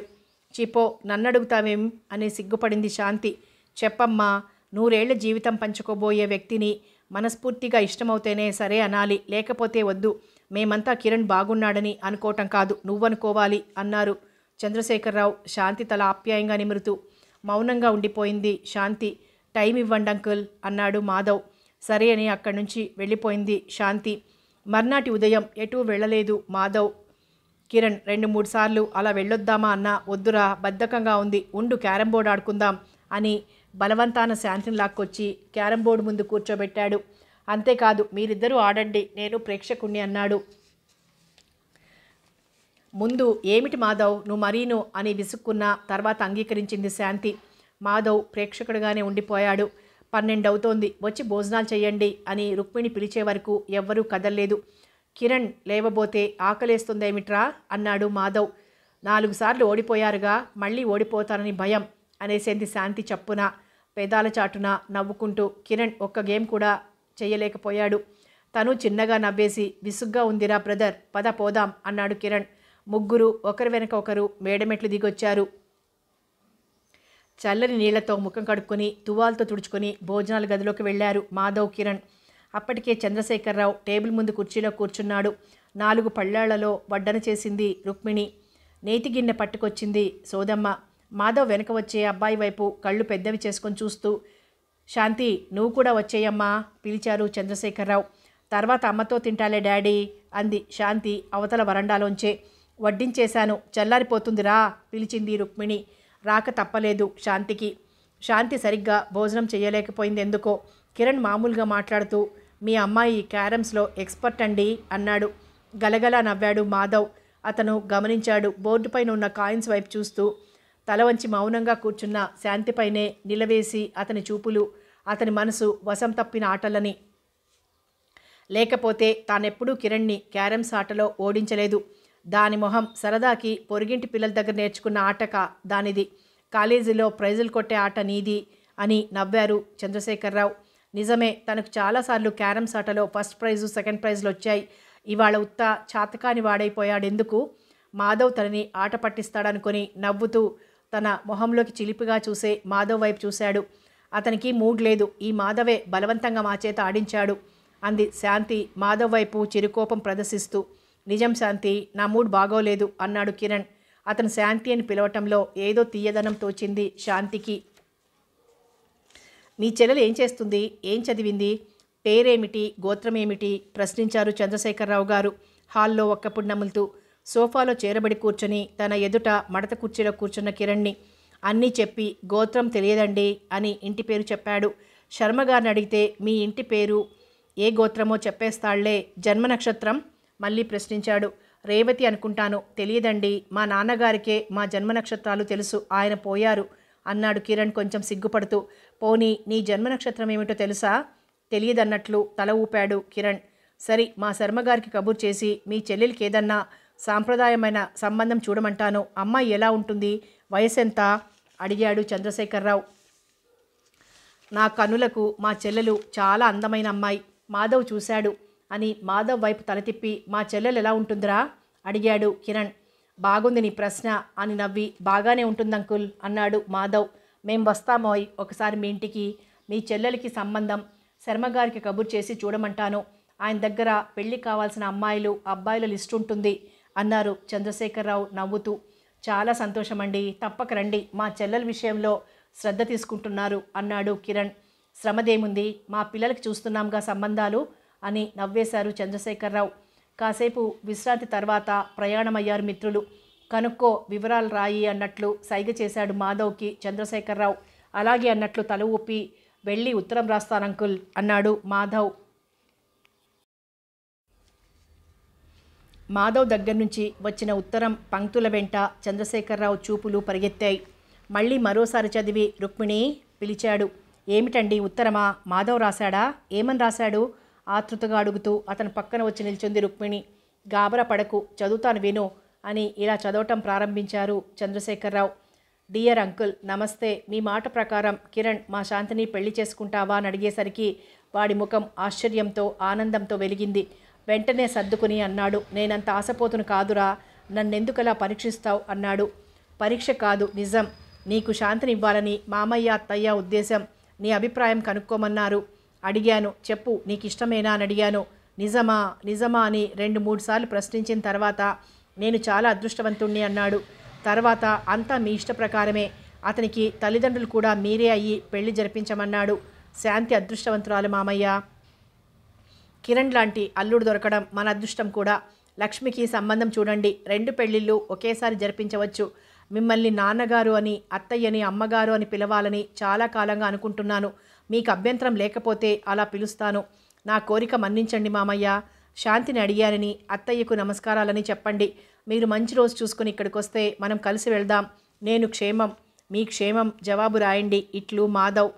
చిపో, నన్నడుగుతావేం అని సిగ్గుపడింది శాంతి. చెప్పమ్మా, నూరేళ్ల జీవితం పంచుకోబోయే వ్యక్తిని మనస్ఫూర్తిగా ఇష్టమవుతేనే సరే అనాలి, లేకపోతే వద్దు. మేమంతా కిరణ్ బాగున్నాడని అనుకోవటం కాదు, నువ్వనుకోవాలి అన్నారు చంద్రశేఖరరావు శాంతి తల ఆప్యాయంగా నిమురుతూ. మౌనంగా ఉండిపోయింది శాంతి. టైం ఇవ్వండి అంకుల్ అన్నాడు మాధవ్. సరే అని అక్కడి నుంచి వెళ్ళిపోయింది శాంతి. మర్నాటి ఉదయం ఎటూ వెళ్ళలేదు మాధవ్. కిరణ్ 2-3 సార్లు అలా వెళ్ళొద్దామా అన్నా, వద్దురా, బద్ధకంగా ఉంది, ఉండు క్యారం బోర్డు ఆడుకుందాం అని బలవంతాన శాంతిని లాక్కొచ్చి క్యారం బోర్డు ముందు కూర్చోబెట్టాడు. అంతేకాదు, మీరిద్దరూ ఆడండి, నేను ప్రేక్షకుణ్ణి అన్నాడు. ముందు ఏమిటి మాధవ్ నువ్వు మరీను అని విసుక్కున్న తర్వాత అంగీకరించింది శాంతి. మాధవ్ ప్రేక్షకుడిగానే ఉండిపోయాడు. 12 అవుతోంది, వచ్చి భోజనాలు చేయండి అని రుక్మిణి పిలిచే వరకు ఎవ్వరూ కదల్లేదు. కిరణ్ లేవబోతే ఆకలేస్తుందేమిట్రా అన్నాడు మాధవ్. 4 సార్లు ఓడిపోయారుగా, మళ్ళీ ఓడిపోతానని భయం అనేసింది శాంతి చప్పున, పెదాల చాటున నవ్వుకుంటూ. కిరణ్ ఒక్క గేమ్ కూడా చేయలేకపోయాడు. తను చిన్నగా నవ్వేసి, విసుగ్గా ఉందిరా బ్రదర్, పద పోదాం అన్నాడు కిరణ్. ముగ్గురు ఒకరి వెనక ఒకరు మేడమెట్లు దిగొచ్చారు. చల్లని నీళ్లతో ముఖం కడుక్కొని తువాల్తో తుడుచుకొని భోజనాల గదిలోకి వెళ్లారు మాధవ్, కిరణ్. అప్పటికే చంద్రశేఖరరావు టేబుల్ ముందు కుర్చీలో కూర్చున్నాడు. 4 పళ్ళాళ్లలో వడ్డన చేసింది రుక్మిణి. నేతి గిన్నె పట్టుకొచ్చింది సోదమ్మ. మాధవ్ వెనక వచ్చే అబ్బాయి వైపు కళ్ళు పెద్దవి చేసుకొని చూస్తూ, శాంతి నువ్వు కూడా వచ్చేయమ్మా పిలిచారు చంద్రశేఖరరావు. తర్వాత అమ్మతో తింటాలే డాడీ అంది శాంతి అవతల వరండాలోంచే. వడ్డించేశాను, చల్లారిపోతుందిరా పిలిచింది రుక్మిణి. రాక తప్పలేదు శాంతికి. శాంతి సరిగ్గా భోజనం చేయలేకపోయింది ఎందుకో. కిరణ్ మామూలుగా మాట్లాడుతూ, మీ అమ్మాయి క్యారమ్స్లో ఎక్స్పర్ట్ అండి అన్నాడు. గలగలా నవ్వాడు మాధవ్. అతను గమనించాడు. బోర్డుపైన ఉన్న కాయిన్స్ వైపు చూస్తూ తల వంచి మౌనంగా కూర్చున్న శాంతిపైనే నిలవేసి అతని చూపులు అతని మనసు వశం తప్పిన ఆటలని. లేకపోతే తానెప్పుడూ కిరణ్ని క్యారమ్స్ ఆటలో ఓడించలేదు. దాని మొహం సరదాకి పొరుగింటి పిల్లల దగ్గర నేర్చుకున్న ఆటక దానిది. కాలేజీలో ప్రైజులు కొట్టే ఆట నీది అని నవ్వారు చంద్రశేఖరరావు. నిజమే, తనకు చాలాసార్లు క్యారమ్స్ ఆటలో ఫస్ట్ ప్రైజు, సెకండ్ ప్రైజులు వచ్చాయి. ఇవాళ ఉత్త చాతకాని వాడైపోయాడెందుకు? మాధవ్ తనని ఆట పట్టిస్తాడనుకొని నవ్వుతూ తన మొహంలోకి చిలిపిగా చూసే మాధవ్ వైపు చూశాడు. అతనికి మూడ్ లేదు, ఈ మాధవే బలవంతంగా మా చేత ఆడించాడు అంది శాంతి మాధవ్ వైపు చిరుకోపం ప్రదర్శిస్తూ. నిజం శాంతి, నా మూడ్ బాగోలేదు అన్నాడు కిరణ్. అతను శాంతి అని పిలవటంలో ఏదో తీయదనం తోచింది శాంతికి. మీ చెల్లెలు ఏం చేస్తుంది, ఏం చదివింది, పేరేమిటి, గోత్రమేమిటి ప్రశ్నించారు చంద్రశేఖరరావు గారు హాల్లో ఒక్కప్పుడు నములుతూ. సోఫాలో చేరబడి కూర్చొని తన ఎదుట మడత కుర్చీలో కూర్చున్న కిరణ్ని అన్నీ చెప్పి, గోత్రం తెలియదండి అని ఇంటి పేరు చెప్పాడు. శర్మగారిని అడిగితే మీ ఇంటి పేరు ఏ గోత్రమో చెప్పేస్తాళ్లే. జన్మ నక్షత్రం మళ్ళీ ప్రశ్నించాడు. రేవతి అనుకుంటాను. తెలియదండి, మా నాన్నగారికే మా జన్మ నక్షత్రాలు తెలుసు, ఆయన పోయారు అన్నాడు కిరణ్ కొంచెం సిగ్గుపడుతూ. పోనీ నీ జన్మ నక్షత్రం ఏమిటో తెలుసా? తెలియదన్నట్లు తల ఊపాడు కిరణ్. సరి, మా శర్మగారికి కబుర్ చేసి మీ చెల్లెలికి ఏదన్నా సాంప్రదాయమైన సంబంధం చూడమంటాను. అమ్మాయి ఎలా ఉంటుంది, వయసెంత అడిగాడు చంద్రశేఖరరావు. నా కనులకు మా చెల్లెలు చాలా అందమైన అమ్మాయి, మాధవ్ చూశాడు అని మాధవ్ వైపు తల తిప్పి, మా చెల్లెలు ఎలా ఉంటుందిరా అడిగాడు కిరణ్. బాగుంది నీ ప్రశ్న అని నవ్వి, బాగానే ఉంటుంది అంకుల్ అన్నాడు మాధవ్. మేం వస్తామోయ్ ఒకసారి మీ ఇంటికి. మీ చెల్లెలకి సంబంధం శర్మగారికి కబుర్ చేసి చూడమంటాను. ఆయన దగ్గర పెళ్లి కావాల్సిన అమ్మాయిలు అబ్బాయిల లిస్ట్ ఉంటుంది అన్నారు చంద్రశేఖరరావు నవ్వుతూ. చాలా సంతోషమండి, తప్పక రండి, మా చెల్లెల విషయంలో శ్రద్ధ తీసుకుంటున్నారు అన్నాడు కిరణ్. శ్రమదేముంది, మా పిల్లలకి చూస్తున్నాంగా సంబంధాలు అని నవ్వేశారు చంద్రశేఖరరావు. కాసేపు విశ్రాంతి తర్వాత ప్రయాణమయ్యారు మిత్రులు. కనుక్కో, వివరాలు రాయి అన్నట్లు సైగ చేశాడు మాధవ్కి చంద్రశేఖరరావు. అలాగే అన్నట్లు తల ఊపి, వెళ్ళి ఉత్తరం రాస్తానంకుల్ అన్నాడు మాధవ్. మాధవ్ దగ్గర నుంచి వచ్చిన ఉత్తరం పంక్తుల వెంట చంద్రశేఖరరావు చూపులు పరిగెత్తాయి. మళ్ళీ మరోసారి చదివి రుక్మిణి పిలిచాడు. ఏమిటండి ఉత్తరమా? మాధవ్ రాశాడా? ఏమని రాశాడు? ఆతృతగా అడుగుతూ అతని పక్కన వచ్చి నిల్చుంది రుక్మిణి. గాబరా పడకు, చదువుతాను విను అని ఇలా చదవటం ప్రారంభించారు చంద్రశేఖరరావు. డియర్ అంకుల్, నమస్తే. మీ మాట ప్రకారం కిరణ్ మా శాంతిని పెళ్లి చేసుకుంటావా అని అడిగేసరికి వాడి ముఖం ఆశ్చర్యంతో ఆనందంతో వెలిగింది. వెంటనే సర్దుకుని అన్నాడు, నేనంత ఆశపోతును కాదురా, నన్నెందుకలా పరీక్షిస్తావు అన్నాడు. పరీక్ష కాదు, నిజం. నీకు శాంతిని ఇవ్వాలని మామయ్య అత్తయ్య ఉద్దేశం. నీ అభిప్రాయం కనుక్కోమన్నారు. అడిగాను, చెప్పు నీకిష్టమేనా అని అడిగాను. నిజమా నిజమా అని 2-3 సార్లు ప్రశ్నించిన తర్వాత నేను చాలా అదృష్టవంతుణ్ణి అన్నాడు. తర్వాత అంతా మీ ఇష్ట ప్రకారమే. అతనికి తల్లిదండ్రులు కూడా మీరే అయ్యి పెళ్లి జరిపించమన్నాడు. శాంతి అదృష్టవంతురాలు మామయ్య. కిరణ్ లాంటి అల్లుడు దొరకడం మన అదృష్టం కూడా. లక్ష్మికి సంబంధం చూడండి. 2 పెళ్లిళ్ళు ఒకేసారి జరిపించవచ్చు. మిమ్మల్ని నాన్నగారు అని, అత్తయ్యని అమ్మగారు అని పిలవాలని చాలా కాలంగా అనుకుంటున్నాను. మీకు అభ్యంతరం లేకపోతే అలా పిలుస్తాను. నా కోరిక మన్నించండి మామయ్య. శాంతిని అడిగానని, అత్తయ్యకు నమస్కారాలని చెప్పండి. మీరు మంచి రోజు చూసుకుని ఇక్కడికి వస్తే మనం కలిసి వెళ్దాం. నేను క్షేమం, మీ క్షేమం జవాబు రాయండి. ఇట్లు మాధవ్.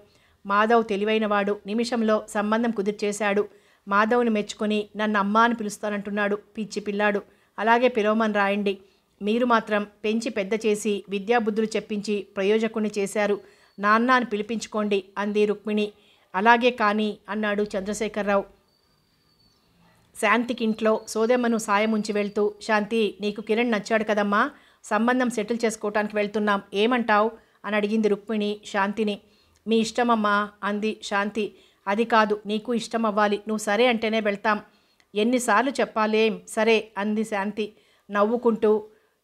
మాధవ్ తెలివైనవాడు. నిమిషంలో సంబంధం కుదిర్చేశాడు. మాధవ్ని మెచ్చుకొని నన్ను అమ్మ అని పిలుస్తానంటున్నాడు. పిచ్చి పిల్లాడు. అలాగే పిలవమని రాయండి. మీరు మాత్రం పెంచి పెద్ద చేసి విద్యాబుద్ధులు చెప్పించి ప్రయోజకుణ్ణి చేశారు. నాన్న అని పిలిపించుకోండి అంది రుక్మిణి. అలాగే కానీ అన్నాడు చంద్రశేఖరరావు. శాంతికింట్లో సోదెమ్మను సాయం ఉంచి వెళ్తూ, శాంతి, నీకు కిరణ్ నచ్చాడు కదమ్మా, సంబంధం సెటిల్ చేసుకోవటానికి వెళ్తున్నాం, ఏమంటావు అని అడిగింది రుక్మిణి శాంతిని. మీ ఇష్టమమ్మా అంది శాంతి. అది కాదు, నీకు ఇష్టం అవ్వాలి. నువ్వు సరే అంటేనే వెళ్తాం. ఎన్నిసార్లు చెప్పాలేం? సరే అంది శాంతి నవ్వుకుంటూ.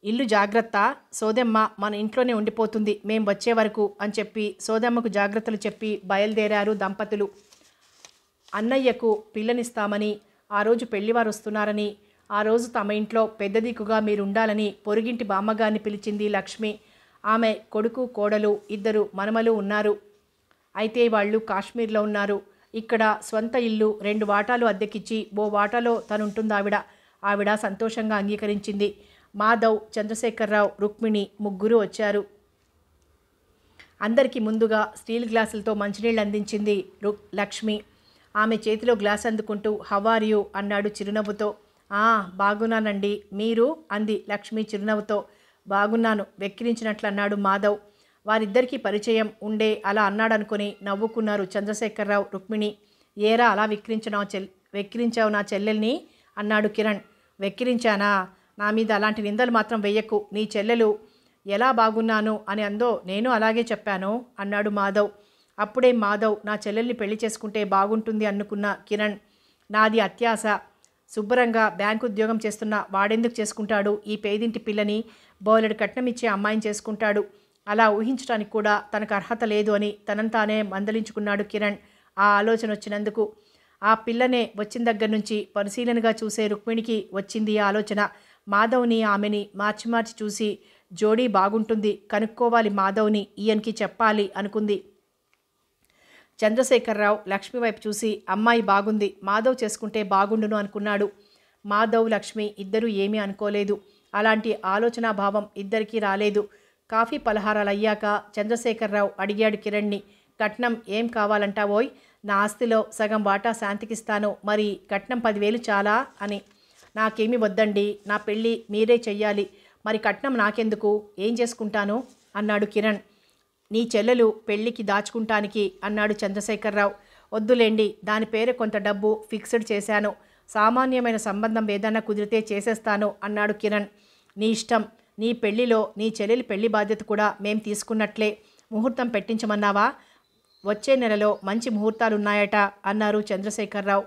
ఇల్లు జాగ్రత్త, సోదెమ్మ మన ఇంట్లోనే ఉండిపోతుంది మేం వచ్చే వరకు అని చెప్పి సోదెమ్మకు జాగ్రత్తలు చెప్పి బయలుదేరారు దంపతులు. అన్నయ్యకు పిల్లనిస్తామని, ఆ రోజు పెళ్లివారు వస్తున్నారని, ఆ రోజు తమ ఇంట్లో పెద్ద దిక్కుగా మీరుండాలని పొరుగింటి బామ్మగారిని పిలిచింది లక్ష్మి. ఆమె కొడుకు కోడలు 2 మనమలు ఉన్నారు. అయితే వాళ్ళు కాశ్మీర్లో ఉన్నారు. ఇక్కడ స్వంత ఇల్లు 2 వాటాలు అద్దెకిచ్చి ఓ వాటాలో తనుంటుందావిడ. ఆవిడ సంతోషంగా అంగీకరించింది. మాధవ్, చంద్రశేఖరరావు, రుక్మిణి ముగ్గురు వచ్చారు. అందరికీ ముందుగా స్టీల్ గ్లాసులతో మంచినీళ్ళు అందించింది లక్ష్మి. ఆమె చేతిలో గ్లాస్ అందుకుంటూ హౌ ఆర్ యూ అన్నాడు చిరునవ్వుతో. బాగున్నానండి, మీరు అంది లక్ష్మి చిరునవ్వుతో. బాగున్నాను వెక్కిరించినట్లు అన్నాడు మాధవ్. వారిద్దరికీ పరిచయం ఉండే అలా అన్నాడనుకుని నవ్వుకున్నారు చంద్రశేఖరరావు, రుక్మిణి. ఏరా అలా వెక్కిరించావు నా చెల్లెల్ని అన్నాడు కిరణ్. వెక్కిరించానా? నా మీద అలాంటి నిందలు మాత్రం వెయ్యకు. నీ చెల్లెలు ఎలా బాగున్నాను అని అందో నేను అలాగే చెప్పాను అన్నాడు మాధవ్. అప్పుడే మాధవ్ నా చెల్లెల్ని పెళ్లి చేసుకుంటే బాగుంటుంది అనుకున్న కిరణ్. నాది అత్యాశ. శుభ్రంగా బ్యాంకు ఉద్యోగం చేస్తున్న వాడెందుకు చేసుకుంటాడు ఈ పేదింటి పిల్లని? బోలెడు కట్నం ఇచ్చే అమ్మాయిని చేసుకుంటాడు. అలా ఊహించడానికి కూడా తనకు అర్హత లేదు అని తనంతానే మందలించుకున్నాడు కిరణ్. ఆ ఆలోచన వచ్చినందుకు. ఆ పిల్లనే వచ్చిన దగ్గర నుంచి పరిశీలనగా చూసే రుక్మిణికి వచ్చింది ఆ ఆలోచన. మాధవ్ని ఆమెని మార్చి మార్చి చూసి జోడీ బాగుంటుంది, కనుక్కోవాలి మాధవ్ని, ఈయనకి చెప్పాలి అనుకుంది. చంద్రశేఖరరావు లక్ష్మి వైపు చూసి అమ్మాయి బాగుంది, మాధవ్ చేసుకుంటే బాగుండును అనుకున్నాడు. మాధవ్, లక్ష్మి ఇద్దరూ ఏమీ అనుకోలేదు. అలాంటి ఆలోచనా భావం ఇద్దరికీ రాలేదు. కాఫీ పలహారాలు అయ్యాక చంద్రశేఖరరావు అడిగాడు కిరణ్ని, కట్నం ఏం కావాలంటావోయ్? నా ఆస్తిలో సగం వాటా శాంతికిస్తాను, మరి కట్నం 10,000 చాలా అని. నాకేమీ వద్దండి, నా పెళ్ళి మీరే చెయ్యాలి, మరి కట్నం నాకెందుకు, ఏం చేసుకుంటాను అన్నాడు కిరణ్. నీ చెల్లెలు పెళ్ళికి దాచుకుంటానికి అన్నాడు చంద్రశేఖరరావు. వద్దులేండి, దాని పేరు కొంత డబ్బు ఫిక్స్డ్ చేశాను, సామాన్యమైన సంబంధం ఏదన్నా కుదిరితే చేసేస్తాను అన్నాడు కిరణ్. నీ ఇష్టం, నీ పెళ్లిలో నీ చెల్లెలి పెళ్లి బాధ్యత కూడా మేం తీసుకున్నట్లే. ముహూర్తం పెట్టించమన్నావా? వచ్చే నెలలో మంచి ముహూర్తాలున్నాయట అన్నారు చంద్రశేఖరరావు.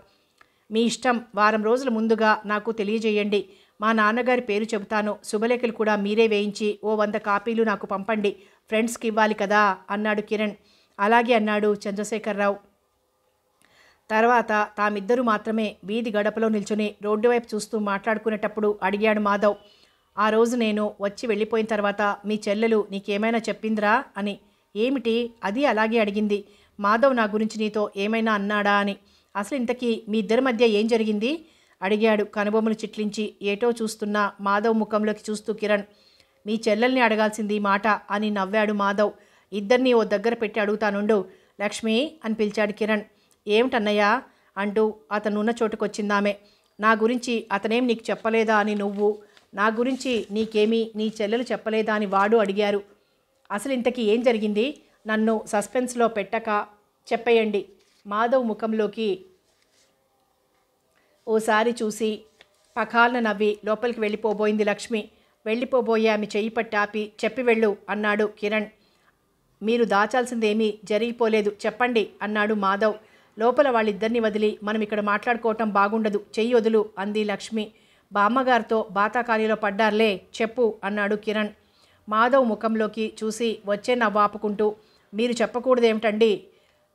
మీ ఇష్టం, వారం రోజుల ముందుగా నాకు తెలియజేయండి. మా నాన్నగారి పేరు చెబుతాను, శుభలేఖలు కూడా మీరే వేయించి ఓ 100 కాపీలు నాకు పంపండి, ఫ్రెండ్స్కి ఇవ్వాలి కదా అన్నాడు కిరణ్. అలాగే అన్నాడు చంద్రశేఖరరావు. తర్వాత తామిద్దరూ మాత్రమే వీధి గడపలో నిల్చుని రోడ్డు వైపు చూస్తూ మాట్లాడుకునేటప్పుడు అడిగాడు మాధవ్, ఆ రోజు నేను వచ్చి వెళ్ళిపోయిన తర్వాత మీ చెల్లెలు నీకేమైనా చెప్పిందిరా అని. ఏమిటి అది అలాగే అడిగింది. మాధవ్ నా గురించి నీతో ఏమైనా అన్నాడా అని. అసలు ఇంతకీ మీ ఇద్దరి మధ్య ఏం జరిగింది? అడిగాడు కనుబొమ్మలు చిట్లించి. ఏటో చూస్తున్న మాధవ్ ముఖంలోకి చూస్తూ కిరణ్. మీ చెల్లెల్ని అడగాల్సింది ఈ మాట అని నవ్వాడు మాధవ్. ఇద్దరినీ ఓ దగ్గర పెట్టి అడుగుతానుండు. లక్ష్మి అని పిలిచాడు కిరణ్. ఏమిటన్నయ్యా అంటూ అతనున్న చోటుకొచ్చిందామె. నా గురించి అతనేం నీకు చెప్పలేదా అని నువ్వు, నా గురించి నీకేమీ నీ చెల్లెలు చెప్పలేదా అని వాడు అడిగారు. అసలు ఇంతకీ ఏం జరిగింది? నన్ను సస్పెన్స్లో పెట్టక చెప్పేయండి. మాధవ్ ముఖంలోకి ఓసారి చూసి పకాలన నవ్వి లోపలికి వెళ్ళిపోబోయింది లక్ష్మి. వెళ్ళిపోబోయే ఆమె చెయ్యి పట్టి ఆపి చెప్పి వెళ్ళు అన్నాడు కిరణ్. మీరు దాచాల్సిందేమీ జరిగిపోలేదు, చెప్పండి అన్నాడు మాధవ్. లోపల వాళ్ళిద్దరిని వదిలి మనం ఇక్కడ మాట్లాడుకోవటం బాగుండదు, చెయ్యి వదులు అంది లక్ష్మి. బామ్మగారితో బాతాకాలీలో పడ్డారులే, చెప్పు అన్నాడు కిరణ్. మాధవ్ ముఖంలోకి చూసి వచ్చే నవ్వాపుకుంటూ, మీరు చెప్పకూడదేమిటండి,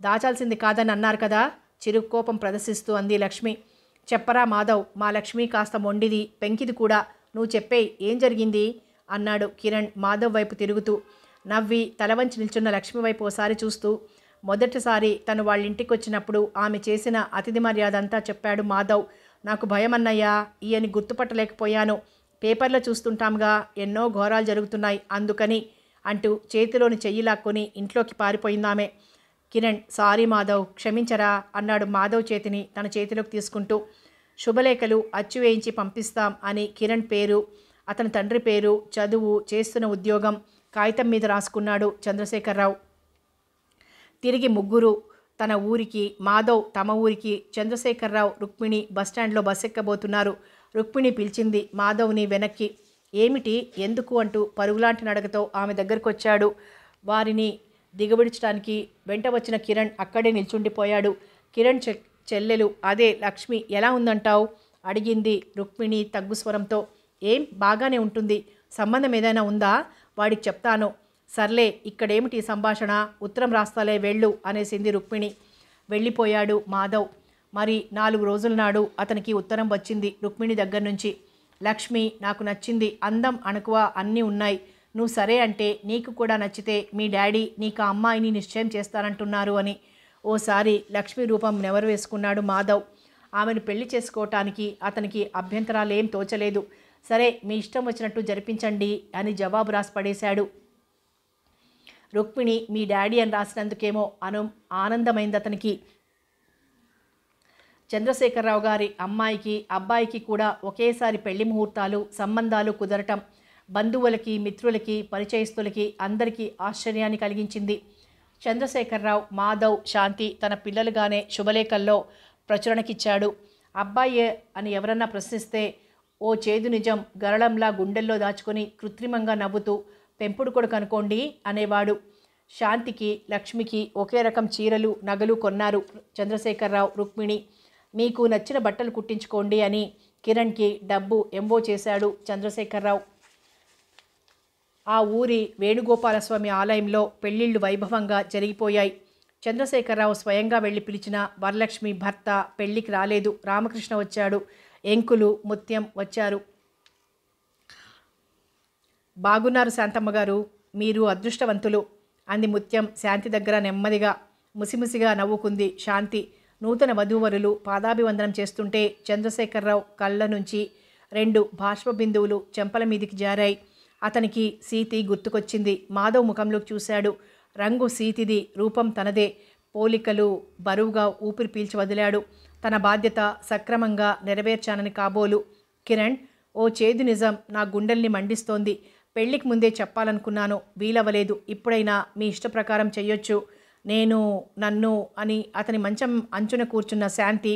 దాచాల్సింది కాదని అన్నారు కదా చిరుకోపం ప్రదర్శిస్తూ అంది లక్ష్మి. చెప్పరా మాధవ్, మా లక్ష్మి కాస్త మొండిది, పెంకిది కూడా. నువ్వు చెప్పేయ్, ఏం జరిగింది అన్నాడు కిరణ్ మాధవ్ వైపు తిరుగుతూ. నవ్వి తలవంచి నిల్చున్న లక్ష్మి వైపు ఓసారి చూస్తూ మొదటిసారి తను వాళ్ళింటికి వచ్చినప్పుడు ఆమె చేసిన అతిథి మర్యాద అంతా చెప్పాడు మాధవ్. నాకు భయమన్నయ్యా, ఈయని గుర్తుపట్టలేకపోయాను. పేపర్లో చూస్తుంటాంగా, ఎన్నో ఘోరాలు జరుగుతున్నాయి అందుకని అంటూ చేతిలోని చెయ్యి లాక్కొని ఇంట్లోకి పారిపోయిందామె. కిరణ్, సారీ మాధవ్, క్షమించరా అన్నాడు మాధవ్ చేతిని తన చేతిలోకి తీసుకుంటూ. శుభలేఖలు అచ్చు వేయించి పంపిస్తాం అని కిరణ్ పేరు, అతని తండ్రి పేరు, చదువు, చేస్తున్న ఉద్యోగం కాగితం మీద రాసుకున్నాడు చంద్రశేఖరరావు. తిరిగి ముగ్గురు తన ఊరికి, మాధవ్ తమ ఊరికి. చంద్రశేఖరరావు, రుక్మిణి బస్టాండ్లో బస్ ఎక్కబోతున్నారు. రుక్మిణి పిలిచింది మాధవ్ని వెనక్కి. ఏమిటి, ఎందుకు అంటూ పరుగులాంటి నడకతో ఆమె దగ్గరకు వచ్చాడు. వారిని దిగబిడించడానికి వెంట వచ్చిన కిరణ్ అక్కడే నిల్చుండిపోయాడు. కిరణ్ చెల్లెలు, అదే లక్ష్మి ఎలా ఉందంటావు అడిగింది రుక్మిణి తగ్గు స్వరంతో. ఏం, బాగానే ఉంటుంది. సంబంధం ఏదైనా ఉందా? వాడికి చెప్తాను. సర్లే, ఇక్కడేమిటి సంభాషణ, ఉత్తరం రాస్తాలే వెళ్ళు అనేసింది రుక్మిణి. వెళ్ళిపోయాడు మాధవ్. మరి 4 రోజుల నాడు అతనికి ఉత్తరం వచ్చింది రుక్మిణి దగ్గర నుంచి. లక్ష్మి, నాకు నచ్చింది, అందం అణకువ అన్నీ ఉన్నాయి. నువ్వు సరే అంటే, నీకు కూడా నచ్చితే మీ డాడీ నీకు ఆ అమ్మాయిని నిశ్చయం చేస్తానంటున్నారు అని. ఓసారి లక్ష్మి రూపం నెవరు వేసుకున్నాడు మాధవ్. ఆమెను పెళ్లి చేసుకోవటానికి అతనికి అభ్యంతరాలేం తోచలేదు. సరే, మీ ఇష్టం వచ్చినట్టు జరిపించండి అని జవాబు రాసి పడేశాడు. రుక్మిణి మీ డాడీ అని రాసినందుకేమో ఆనందమైంది అతనికి. చంద్రశేఖరరావు గారి అమ్మాయికి అబ్బాయికి కూడా ఒకేసారి పెళ్లి ముహూర్తాలు, సంబంధాలు కుదరటం బంధువులకి, మిత్రులకి, పరిచయస్తులకి అందరికీ ఆశ్చర్యాన్ని కలిగించింది. చంద్రశేఖరరావు, మాధవ్, శాంతి తన పిల్లలుగానే శుభలేఖల్లో ప్రచురణకిచ్చాడు. అబ్బాయే అని ఎవరన్నా ప్రశ్నిస్తే ఓ చేదు నిజం గరళంలా గుండెల్లో దాచుకొని కృత్రిమంగా నవ్వుతూ పెంపుడు కొడుకు అనుకోండి అనేవాడు. శాంతికి, లక్ష్మికి ఒకే రకం చీరలు, నగలు కొన్నారు చంద్రశేఖరరావు, రుక్మిణి. మీకు నచ్చిన బట్టలు కుట్టించుకోండి అని కిరణ్కి డబ్బు ఎంవో చేశాడు చంద్రశేఖరరావు. ఆ ఊరి వేణుగోపాలస్వామి ఆలయంలో పెళ్లిళ్లు వైభవంగా జరిగిపోయాయి. చంద్రశేఖరరావు స్వయంగా వెళ్ళి పిలిచిన వరలక్ష్మి భర్త పెళ్లికి రాలేదు. రామకృష్ణ వచ్చాడు. ఎంకులు, ముత్యం వచ్చారు. బాగున్నారు శాంతమ్మ గారు, మీరు అదృష్టవంతులు అంది ముత్యం శాంతి దగ్గర నెమ్మదిగా. ముసిముసిగా నవ్వుకుంది శాంతి. నూతన వధూవరులు పాదాభివందనం చేస్తుంటే చంద్రశేఖరరావు కళ్ళ నుంచి 2 బాష్ప బిందువులు చెంపల మీదికి జారాయి. అతనికి సీతి గుర్తుకొచ్చింది. మాధవ్ ముఖంలోకి చూశాడు. రంగు సీతిది, రూపం తనదే. పోలికలు బరువుగా ఊపిరి పీల్చి వదిలాడు. తన బాధ్యత సక్రమంగా నెరవేర్చానని కాబోలు. కిరణ్, ఓ చేదు నిజం నా గుండెల్ని మండిస్తోంది. పెళ్లికి ముందే చెప్పాలనుకున్నాను, వీలవలేదు. ఇప్పుడైనా మీ ఇష్ట ప్రకారం చెయ్యొచ్చు. నన్ను అని అతని మంచం అంచున కూర్చున్న శాంతి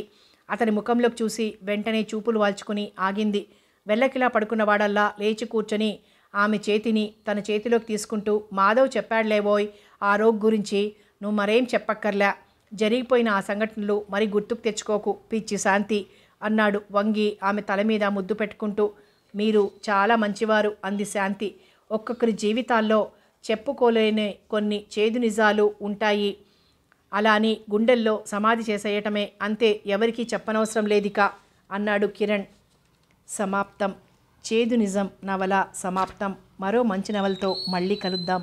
అతని ముఖంలోకి చూసి వెంటనే చూపులు వాల్చుకుని ఆగింది. వెల్లకిలా పడుకున్నవాడల్లా లేచి కూర్చొని ఆమె చేతిని తన చేతిలోకి తీసుకుంటూ, మాధవ్ చెప్పాడులేవోయ్ ఆ రోగ్ గురించి, నువ్వు మరేం చెప్పక్కర్లే. జరిగిపోయిన ఆ సంఘటనలు మరి గుర్తుకు తెచ్చుకోకు పిచ్చి శాంతి అన్నాడు వంగి ఆమె తల మీద ముద్దు పెట్టుకుంటూ. మీరు చాలా మంచివారు అంది శాంతి. ఒక్కొక్కరి జీవితాల్లో చెప్పుకోలేని కొన్ని చేదు నిజాలు ఉంటాయి. అలా అని గుండెల్లో సమాధి చేసేయటమే, అంతే, ఎవరికీ చెప్పనవసరం లేదిక అన్నాడు కిరణ్. సమాప్తం. చేదు నిజం నవల సమాప్తం. మరో మంచి నవలతో మళ్ళీ కలుద్దాం.